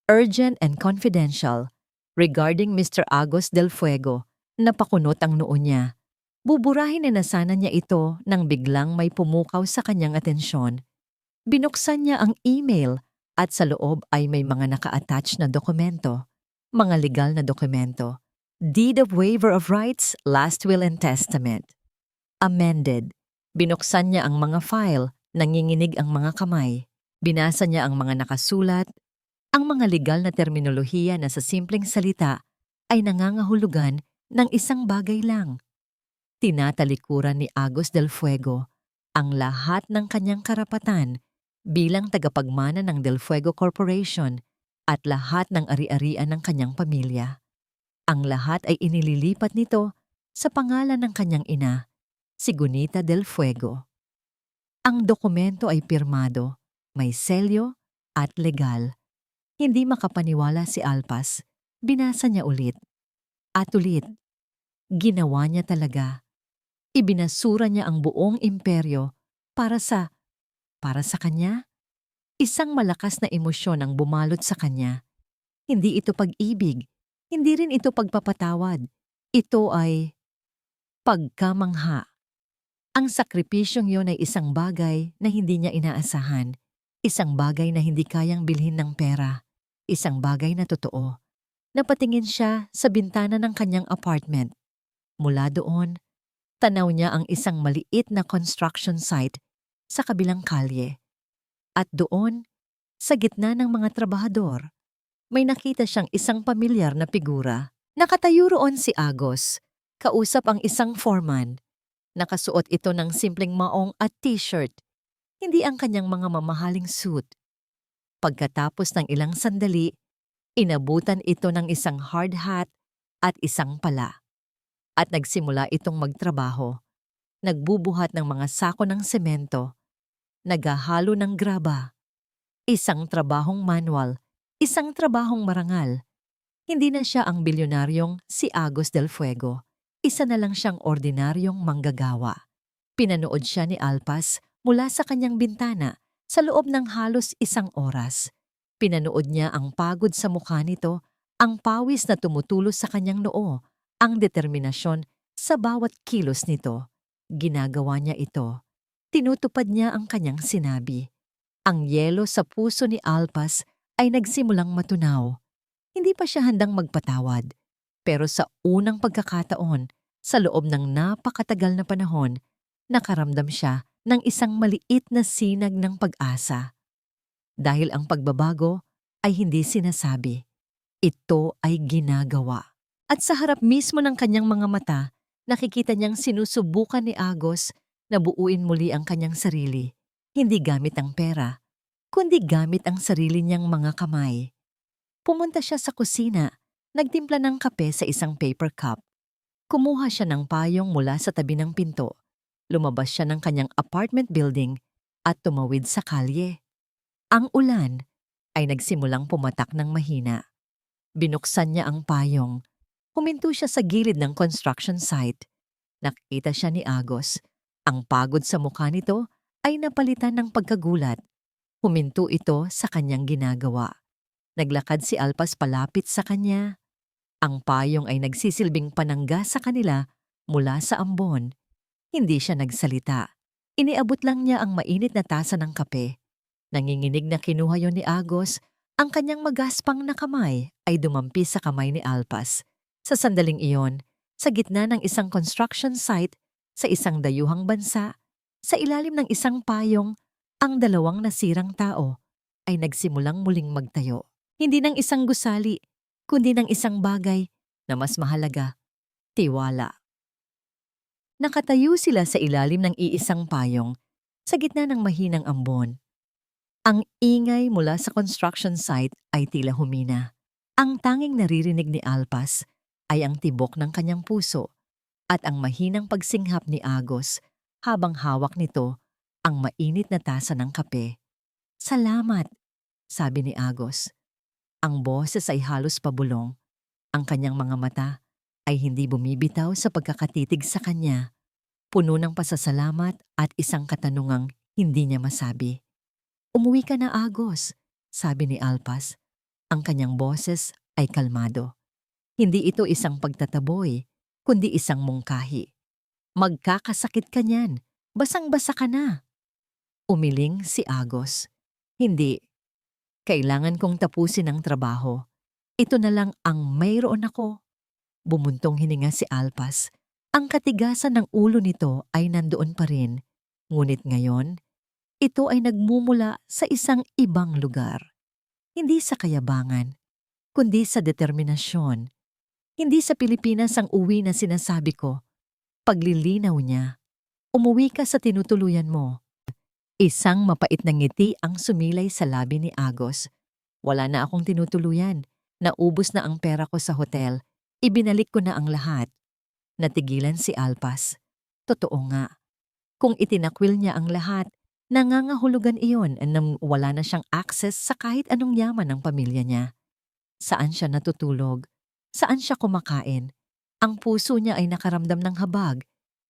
urgent and confidential, regarding Mr. Agos Del Fuego. Napakunot ang noo niya. Buburahin na sana niya ito nang biglang may pumukaw sa kanyang atensyon. Binuksan niya ang email at sa loob ay may mga naka-attach na dokumento, mga legal na dokumento. Deed of Waiver of Rights, Last Will and Testament. Amended. Binuksan niya ang mga file, nanginginig ang mga kamay. Binasa niya ang mga nakasulat, ang mga legal na terminolohiya na sa simpleng salita ay nangangahulugan ng isang bagay lang. Tinatalikuran ni Agos Del Fuego ang lahat ng kanyang karapatan bilang tagapagmana ng Del Fuego Corporation at lahat ng ari-arian ng kanyang pamilya. Ang lahat ay inililipat nito sa pangalan ng kanyang ina, si Gunita Del Fuego. Ang dokumento ay pirmado, may selyo at legal. Hindi makapaniwala si Alpas. Binasa niya ulit. At ulit. Ginawa niya talaga. Ibinasura niya ang buong imperyo para sa kanya. Isang malakas na emosyon ang bumalot sa kanya. Hindi ito pag-ibig. Hindi rin ito pagpapatawad. Ito ay pagkamangha. Ang sakripisyong yon ay isang bagay na hindi niya inaasahan. Isang bagay na hindi kayang bilhin ng pera. Isang bagay na totoo. Napatingin siya sa bintana ng kanyang apartment. Mula doon, tanaw niya ang isang maliit na construction site sa kabilang kalye. At doon, sa gitna ng mga trabahador, may nakita siyang isang pamilyar na figura. Nakatayo roon si Agos, kausap ang isang foreman. Nakasuot ito ng simpleng maong at t-shirt, hindi ang kanyang mga mamahaling suit. Pagkatapos ng ilang sandali, inabutan ito ng isang hard hat at isang pala. At nagsimula itong magtrabaho. Nagbubuhat ng mga sako ng semento, naghahalo ng graba. Isang trabahong manual, isang trabahong marangal. Hindi na siya ang bilyonaryong si Agos Del Fuego. Isa na lang siyang ordinaryong manggagawa. Pinanood siya ni Alpas mula sa kanyang bintana sa loob ng halos isang oras. Pinanood niya ang pagod sa mukha nito, ang pawis na tumutulos sa kanyang noo, ang determinasyon sa bawat kilos nito. Ginagawa niya ito. Tinutupad niya ang kanyang sinabi. Ang yelo sa puso ni Alpas ay nagsimulang matunaw. Hindi pa siya handang magpatawad. Pero sa unang pagkakataon, sa loob ng napakatagal na panahon, nakaramdam siya ng isang maliit na sinag ng pag-asa. Dahil ang pagbabago ay hindi sinasabi. Ito ay ginagawa. At sa harap mismo ng kanyang mga mata, nakikita niyang sinusubukan ni Agos na buuin muli ang kanyang sarili. Hindi gamit ang pera, kundi gamit ang sarili niyang mga kamay. Pumunta siya sa kusina, nagtimpla ng kape sa isang paper cup. Kumuha siya ng payong mula sa tabi ng pinto. Lumabas siya ng kanyang apartment building at tumawid sa kalye. Ang ulan ay nagsimulang pumatak ng mahina. Binuksan niya ang payong. Huminto siya sa gilid ng construction site. Nakita siya ni Agos. Ang pagod sa mukha nito ay napalitan ng pagkagulat. Huminto ito sa kanyang ginagawa. Naglakad si Alpas palapit sa kanya. Ang payong ay nagsisilbing panangga sa kanila mula sa ambon. Hindi siya nagsalita. Iniabot lang niya ang mainit na tasa ng kape. Nanginginig na kinuha yon ni Agos. Ang kanyang magaspang na kamay ay dumampi sa kamay ni Alpas. Sa sandaling iyon, sa gitna ng isang construction site, sa isang dayuhang bansa, sa ilalim ng isang payong, ang dalawang nasirang tao ay nagsimulang muling magtayo. Hindi ng isang gusali, kundi ng isang bagay na mas mahalaga, tiwala. Nakatayo sila sa ilalim ng iisang payong, sa gitna ng mahinang ambon. Ang ingay mula sa construction site ay tila humina. Ang tanging naririnig ni Alpas ay ang tibok ng kanyang puso at ang mahinang pagsinghap ni Agos habang hawak nito ang mainit na tasa ng kape. Salamat, sabi ni Agos. Ang boses ay halos pabulong. Ang kanyang mga mata ay hindi bumibitaw sa pagkakatitig sa kanya. Puno ng pasasalamat at isang katanungang hindi niya masabi. Umuwi ka na, Agos, sabi ni Alpas. Ang kanyang boses ay kalmado. Hindi ito isang pagtataboy, kundi isang mungkahi. Magkakasakit ka niyan, basang-basa ka na. Umiling si Agos. Hindi. Kailangan kong tapusin ang trabaho. Ito na lang ang mayroon ako. Bumuntong hininga si Alpas. Ang katigasan ng ulo nito ay nandoon pa rin. Ngunit ngayon, ito ay nagmumula sa isang ibang lugar. Hindi sa kayabangan, kundi sa determinasyon. Hindi sa Pilipinas ang uwi na sinasabi ko. Paglilinaw niya, umuwi ka sa tinutuluyan mo. Isang mapait na ngiti ang sumilay sa labi ni Agos. Wala na akong tinutuluyan. Naubos na ang pera ko sa hotel. Ibinalik ko na ang lahat. Natigilan si Alpas. Totoo nga. Kung itinakwil niya ang lahat, nangangahulugan iyon nang wala na siyang access sa kahit anong yaman ng pamilya niya. Saan siya natutulog? Saan siya kumakain? Ang puso niya ay nakaramdam ng habag.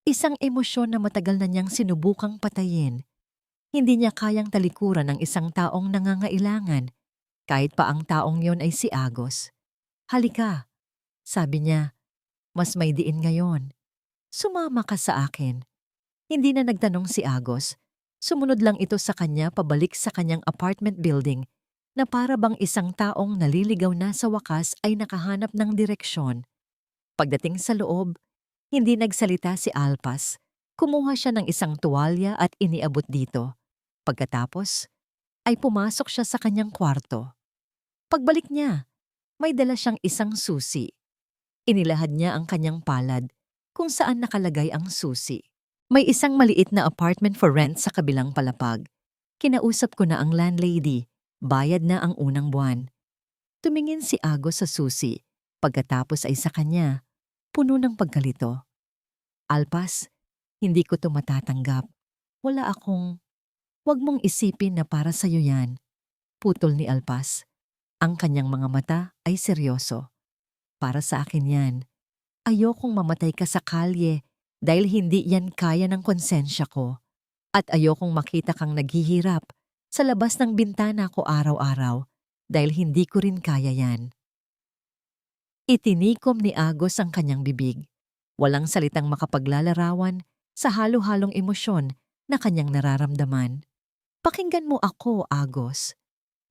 Isang emosyon na matagal na niyang sinubukang patayin. Hindi niya kayang talikuran ng isang taong nangangailangan, kahit pa ang taong yon ay si Agos. Halika, sabi niya, mas may diin ngayon. Sumama ka sa akin. Hindi na nagtanong si Agos. Sumunod lang ito sa kanya pabalik sa kanyang apartment building na para bang isang taong naliligaw na sa wakas ay nakahanap ng direksyon. Pagdating sa loob, hindi nagsalita si Alpas. Kumuha siya ng isang tuwalya at iniabot dito. Pagkatapos, ay pumasok siya sa kanyang kwarto. Pagbalik niya, may dala siyang isang susi. Inilahad niya ang kanyang palad kung saan nakalagay ang susi. May isang maliit na apartment for rent sa kabilang palapag. Kinausap ko na ang landlady. Bayad na ang unang buwan. Tumingin si Agos sa susi. Pagkatapos ay sa kanya. Puno ng pagkalito. Alpas, hindi ko to matatanggap. Wala akong... Huwag mong isipin na para sa'yo yan. Putol ni Alpas. Ang kanyang mga mata ay seryoso. Para sa akin yan. Ayokong mamatay ka sa kalye dahil hindi yan kaya ng konsensya ko. At ayokong makita kang naghihirap sa labas ng bintana ko araw-araw dahil hindi ko rin kaya yan. Itinikom ni Agos ang kanyang bibig. Walang salitang makapaglalarawan sa halo-halong emosyon na kanyang nararamdaman. Pakinggan mo ako, Agos.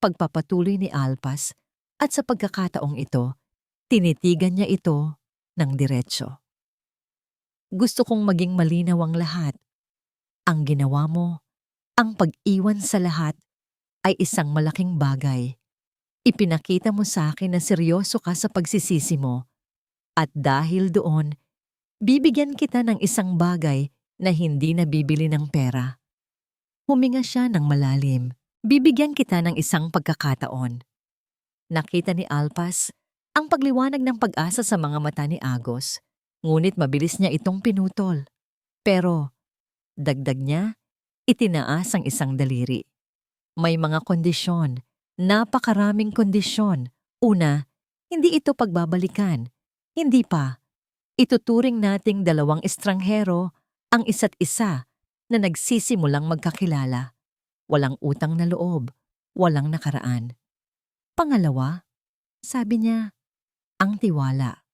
Pagpapatuloy ni Alpas at sa pagkakataong ito, tinitigan niya ito ng diretsyo. Gusto kong maging malinaw ang lahat. Ang ginawa mo, ang pag-iwan sa lahat, ay isang malaking bagay. Ipinakita mo sa akin na seryoso ka sa pagsisisi mo. At dahil doon, bibigyan kita ng isang bagay na hindi nabibili ng pera. Huminga siya ng malalim. Bibigyan kita ng isang pagkakataon. Nakita ni Alpas ang pagliwanag ng pag-asa sa mga mata ni Agos, ngunit mabilis niya itong pinutol. Pero, dagdag niya, itinaas ang isang daliri. May mga kondisyon, napakaraming kondisyon. Una, hindi ito pagbabalikan. Hindi pa. Ituturing nating dalawang estranghero ang isa't isa na nagsisimulang magkakilala. Walang utang na loob, walang nakaraan. Pangalawa, sabi niya, ang tiwala.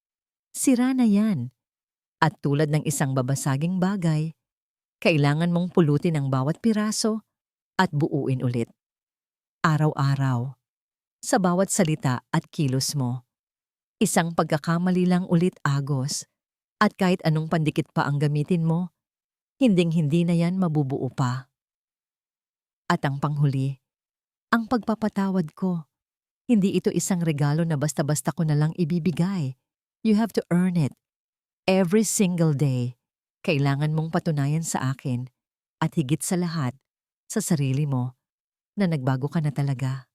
Sira na yan. At tulad ng isang babasaging bagay, kailangan mong pulutin ang bawat piraso at buuin ulit. Araw-araw, sa bawat salita at kilos mo. Isang pagkakamali lang ulit, Agos, at kahit anong pandikit pa ang gamitin mo, hinding-hindi na yan mabubuo pa. At ang panghuli, ang pagpapatawad ko, hindi ito isang regalo na basta-basta ko na lang ibibigay. You have to earn it. Every single day, kailangan mong patunayan sa akin at higit sa lahat, sa sarili mo, na nagbago ka na talaga.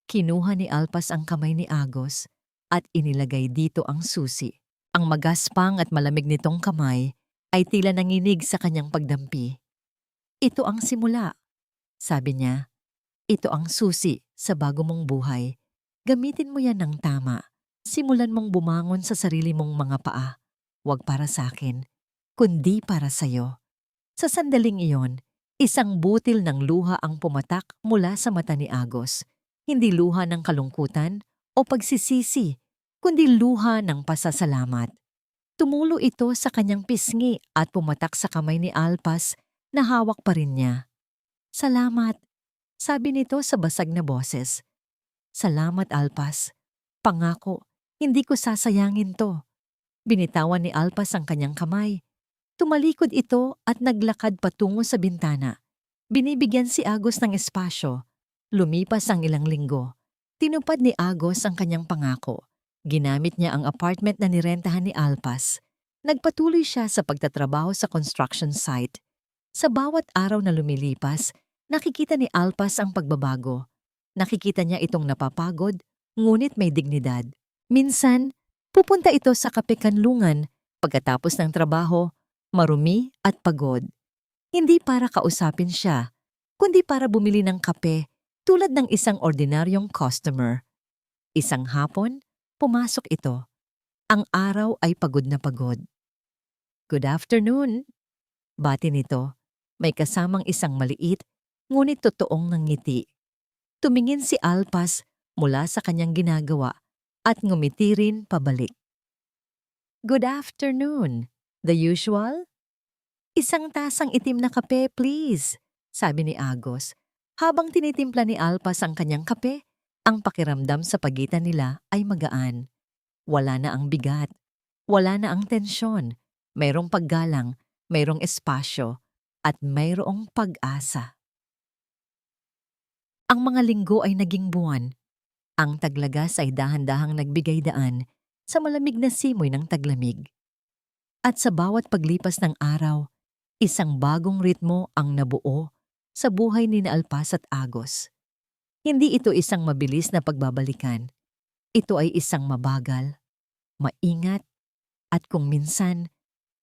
Kinuha ni Alpas ang kamay ni Agos at inilagay dito ang susi. Ang magaspang at malamig nitong kamay ay tila nanginig sa kanyang pagdampi. Ito ang simula, sabi niya. Ito ang susi sa bago mong buhay. Gamitin mo yan ng tama. Simulan mong bumangon sa sarili mong mga paa. Huwag para sa akin, kundi para sa'yo. Sa sandaling iyon, isang butil ng luha ang pumatak mula sa mata ni Agos. Hindi luha ng kalungkutan o pagsisisi, kundi luha ng pasasalamat. Tumulo ito sa kanyang pisngi at pumatak sa kamay ni Alpas na hawak pa rin niya. Salamat, sabi nito sa basag na boses. Salamat, Alpas. Pangako, hindi ko sasayangin to. Binitawan ni Alpas ang kanyang kamay. Tumalikod ito at naglakad patungo sa bintana. Binibigyan si Agos ng espasyo. Lumipas ang ilang linggo. Tinupad ni Agos ang kanyang pangako. Ginamit niya ang apartment na nirentahan ni Alpas. Nagpatuloy siya sa pagtatrabaho sa construction site. Sa bawat araw na lumilipas, nakikita ni Alpas ang pagbabago. Nakikita niya itong napapagod, ngunit may dignidad. Minsan, pupunta ito sa kape-kanlungan pagkatapos ng trabaho, marumi at pagod. Hindi para kausapin siya, kundi para bumili ng kape tulad ng isang ordinaryong customer. Isang hapon, pumasok ito. Ang araw ay pagod na pagod. Good afternoon, bati nito. May kasamang isang maliit, ngunit totoong ngiti. Tumingin si Alpas mula sa kanyang ginagawa at ngumiti rin pabalik. Good afternoon. The usual? Isang tasang itim na kape, please, sabi ni Agos. Habang tinitimpla ni Alpas ang kanyang kape, ang pakiramdam sa pagitan nila ay magaan. Wala na ang bigat. Wala na ang tensyon. Mayroong paggalang, mayroong espasyo, at mayroong pag-asa. Ang mga linggo ay naging buwan. Ang taglagas ay dahan-dahang nagbigay daan sa malamig na simoy ng taglamig. At sa bawat paglipas ng araw, isang bagong ritmo ang nabuo sa buhay ni Alpas at Agos. Hindi ito isang mabilis na pagbabalikan. Ito ay isang mabagal, maingat, at kung minsan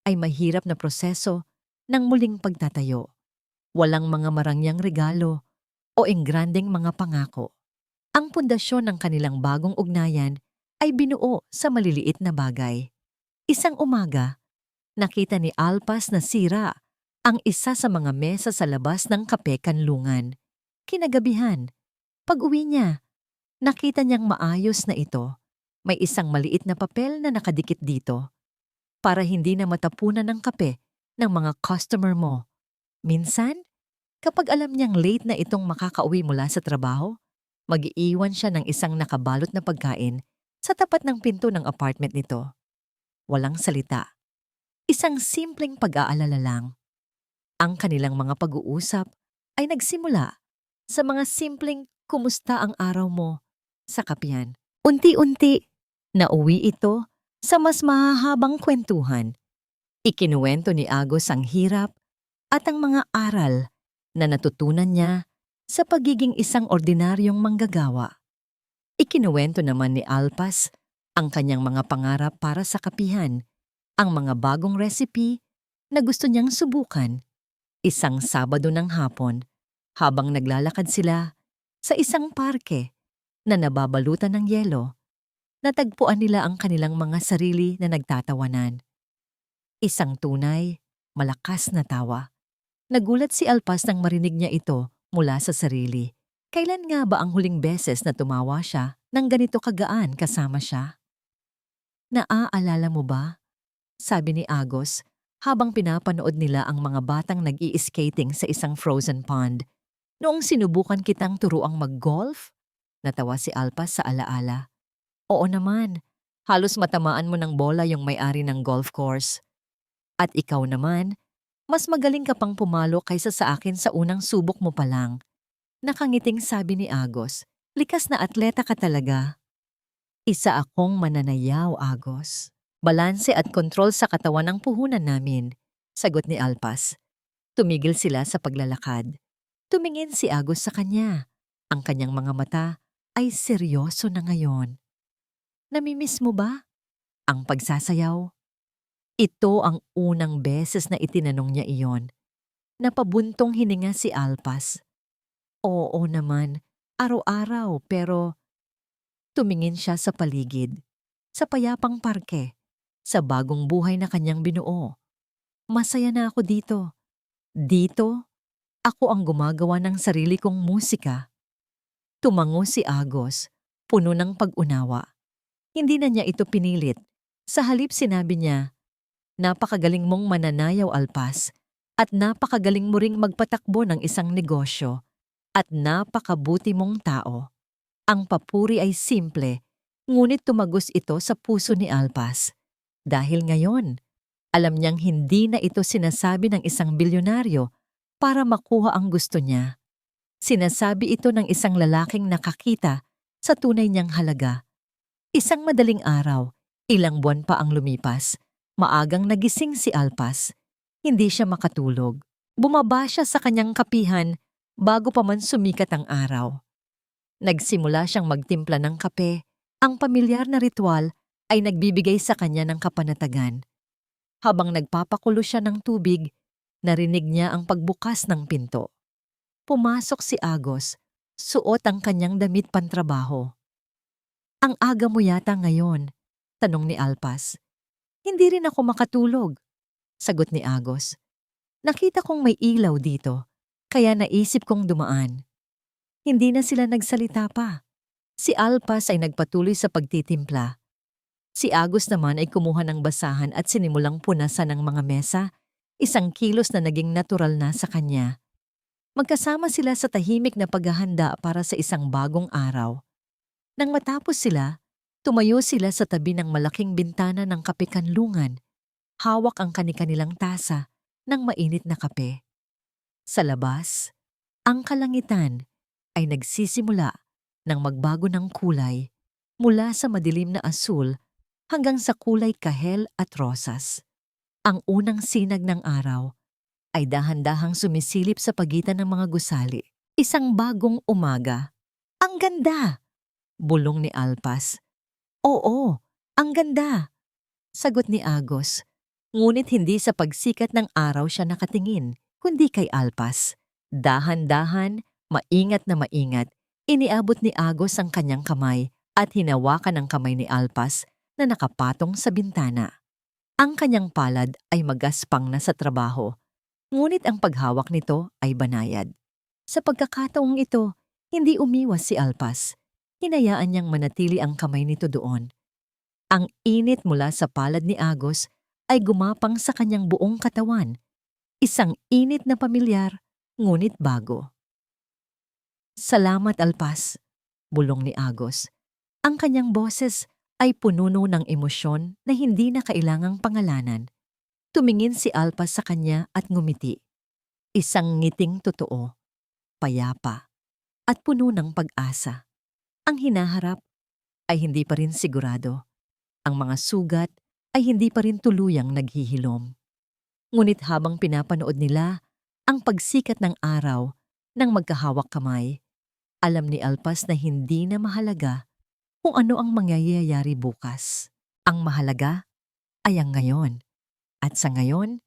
ay mahirap na proseso ng muling pagtatayo. Walang mga marangyang regalo o engrandeng mga pangako. Ang pundasyon ng kanilang bagong ugnayan ay binuo sa maliliit na bagay. Isang umaga, nakita ni Alpas na sira ang isa sa mga mesa sa labas ng kape-kanlungan. Kinagabihan, pag-uwi niya, Nakita niyang maayos na ito. May isang maliit na papel na nakadikit dito para hindi na matapunan ng kape ng mga customer mo. Minsan, kapag alam niyang late na itong makakauwi mula sa trabaho, mag-iiwan siya ng isang nakabalot na pagkain sa tapat ng pinto ng apartment nito. Walang salita. Isang simpleng pag-aalala lang. Ang kanilang mga pag-uusap ay nagsimula sa mga simpleng kumusta ang araw mo sa kapihan. Unti-unti, nauwi ito sa mas mahahabang kwentuhan. Ikinuwento ni Agos ang hirap at ang mga aral na natutunan niya sa pagiging isang ordinaryong manggagawa. Ikinuwento naman ni Alpas ang kanyang mga pangarap para sa kapihan, ang mga bagong recipe na gusto niyang subukan. Isang Sabado ng hapon, habang naglalakad sila sa isang parke na nababalutan ng yelo, natagpuan nila ang kanilang mga sarili na nagtatawanan. Isang tunay, malakas na tawa. Nagulat si Alpas nang marinig niya ito mula sa sarili. Kailan nga ba ang huling beses na tumawa siya nang ganito kagaan kasama siya? Naaalala mo ba? Sabi ni Agos habang pinapanood nila ang mga batang nag-i-skating sa isang frozen pond. Noong sinubukan kitang turuang mag-golf? Natawa si Alpas sa alaala. Oo naman, halos matamaan mo ng bola yung may-ari ng golf course. At ikaw naman, mas magaling ka pang pumalo kaysa sa akin sa unang subok mo pa lang. Nakangiting sabi ni Agos, likas na atleta ka talaga. Isa akong mananayaw, Agos. Balanse at kontrol sa katawan ng puhunan namin, sagot ni Alpas. Tumigil sila sa paglalakad. Tumingin si Agos sa kanya. Ang kanyang mga mata ay seryoso na ngayon. Namimiss mo ba ang pagsasayaw? Ito ang unang beses na itinanong niya iyon. Napabuntong hininga si Alpas. Oo naman, araw-araw pero tumingin siya sa paligid, sa payapang parke, sa bagong buhay na kanyang binuo. Masaya na ako dito. Dito, ako ang gumagawa ng sarili kong musika. Tumango si Agos, puno ng pag-unawa. Hindi na niya ito pinilit. Sa halip sinabi niya, napakagaling mong mananayaw, Alpas, at napakagaling mo ring magpatakbo ng isang negosyo, at napakabuti mong tao. Ang papuri ay simple, ngunit tumagos ito sa puso ni Alpas. Dahil ngayon, alam niyang hindi na ito sinasabi ng isang bilyonaryo para makuha ang gusto niya. Sinasabi ito ng isang lalaking nakakita sa tunay niyang halaga. Isang madaling araw, ilang buwan pa ang lumipas, maagang nagising si Alpas. Hindi siya makatulog. Bumaba siya sa kanyang kapihan bago pa man sumikat ang araw. Nagsimula siyang magtimpla ng kape. Ang pamilyar na ritual ay nagbibigay sa kanya ng kapanatagan. Habang nagpapakulo siya ng tubig, narinig niya ang pagbukas ng pinto. Pumasok si Agos, suot ang kanyang damit pantrabaho. Ang aga mo yata ngayon, tanong ni Alpas. Hindi rin ako makatulog, sagot ni Agos. Nakita kong may ilaw dito, kaya naisip kong dumaan. Hindi na sila nagsalita pa. Si Alpas ay nagpatuloy sa pagtitimpla. Si Agos naman ay kumuha ng basahan at sinimulang punasan ng mga mesa, isang kilos na naging natural na sa kanya. Magkasama sila sa tahimik na paghahanda para sa isang bagong araw. Nang matapos sila, tumayo sila sa tabi ng malaking bintana ng kape-kanlungan. Hawak ang kani-kanilang tasa ng mainit na kape. Sa labas, ang kalangitan ay nagsisimula ng magbago ng kulay mula sa madilim na asul hanggang sa kulay kahel at rosas. Ang unang sinag ng araw ay dahan-dahang sumisilip sa pagitan ng mga gusali. Isang bagong umaga. Ang ganda! Bulong ni Alpas. Oo, ang ganda! Sagot ni Agos. Ngunit hindi sa pagsikat ng araw siya nakatingin, kundi kay Alpas. Dahan-dahan, maingat na maingat, iniabot ni Agos ang kanyang kamay at hinawakan ang kamay ni Alpas na nakapatong sa bintana. Ang kanyang palad ay magaspang na sa trabaho, ngunit ang paghawak nito ay banayad. Sa pagkakataong ito, hindi umiwas si Alpas. Hinayaan niyang manatili ang kamay nito doon. Ang init mula sa palad ni Agos ay gumapang sa kanyang buong katawan. Isang init na pamilyar, ngunit bago. "Salamat, Alpas," bulong ni Agos. Ang kanyang boses ay pununo ng emosyon na hindi na kailangang pangalanan. Tumingin si Alpas sa kanya at ngumiti. Isang ngiting totoo, payapa, at puno ng pag-asa. Ang hinaharap ay hindi pa rin sigurado. Ang mga sugat ay hindi pa rin tuluyang naghihilom. Ngunit habang pinapanood nila ang pagsikat ng araw ng magkahawak kamay, alam ni Alpas na hindi na mahalaga kung ano ang mangyayari bukas. Ang mahalaga ay ang ngayon. At sa ngayon,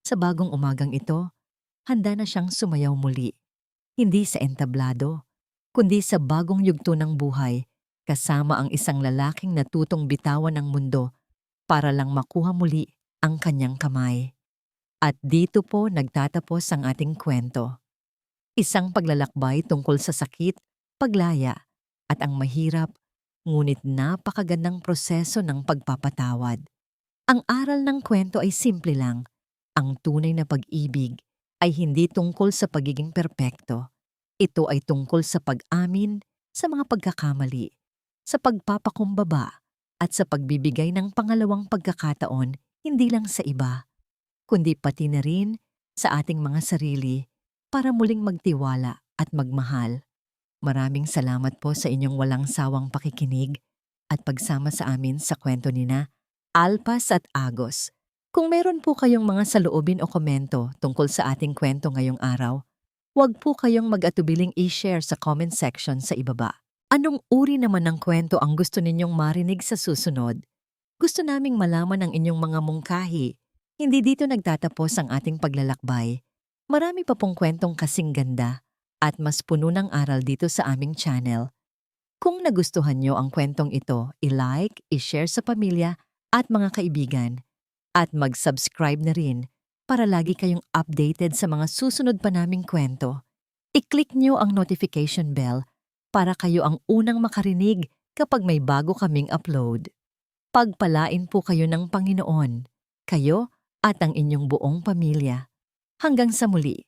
sa bagong umagang ito, handa na siyang sumayaw muli. Hindi sa entablado, kundi sa bagong yugto ng buhay, kasama ang isang lalaking natutong bitawan ng mundo para lang makuha muli ang kanyang kamay. At dito po nagtatapos ang ating kwento. Isang paglalakbay tungkol sa sakit, paglaya, at ang mahirap, ngunit napakagandang proseso ng pagpapatawad. Ang aral ng kwento ay simple lang. Ang tunay na pag-ibig ay hindi tungkol sa pagiging perpekto. Ito ay tungkol sa pag-amin sa mga pagkakamali, sa pagpapakumbaba, at sa pagbibigay ng pangalawang pagkakataon hindi lang sa iba, kundi pati na rin sa ating mga sarili para muling magtiwala at magmahal. Maraming salamat po sa inyong walang sawang pakikinig at pagsama sa amin sa kwento nina Alpas at Agos. Kung meron po kayong mga saloobin o komento tungkol sa ating kwento ngayong araw, huwag po kayong mag-atubiling i-share sa comment section sa ibaba. Anong uri naman ng kwento ang gusto ninyong marinig sa susunod? Gusto naming malaman ang inyong mga mungkahi. Hindi dito nagtatapos ang ating paglalakbay. Marami pa pong kwentong kasing ganda at mas puno ng aral dito sa aming channel. Kung nagustuhan nyo ang kwentong ito, i-like, i-share sa pamilya at mga kaibigan, at mag-subscribe na rin para lagi kayong updated sa mga susunod pa naming kwento. I-click nyo ang notification bell para kayo ang unang makarinig kapag may bago kaming upload. Pagpalain po kayo ng Panginoon, kayo at ang inyong buong pamilya. Hanggang sa muli.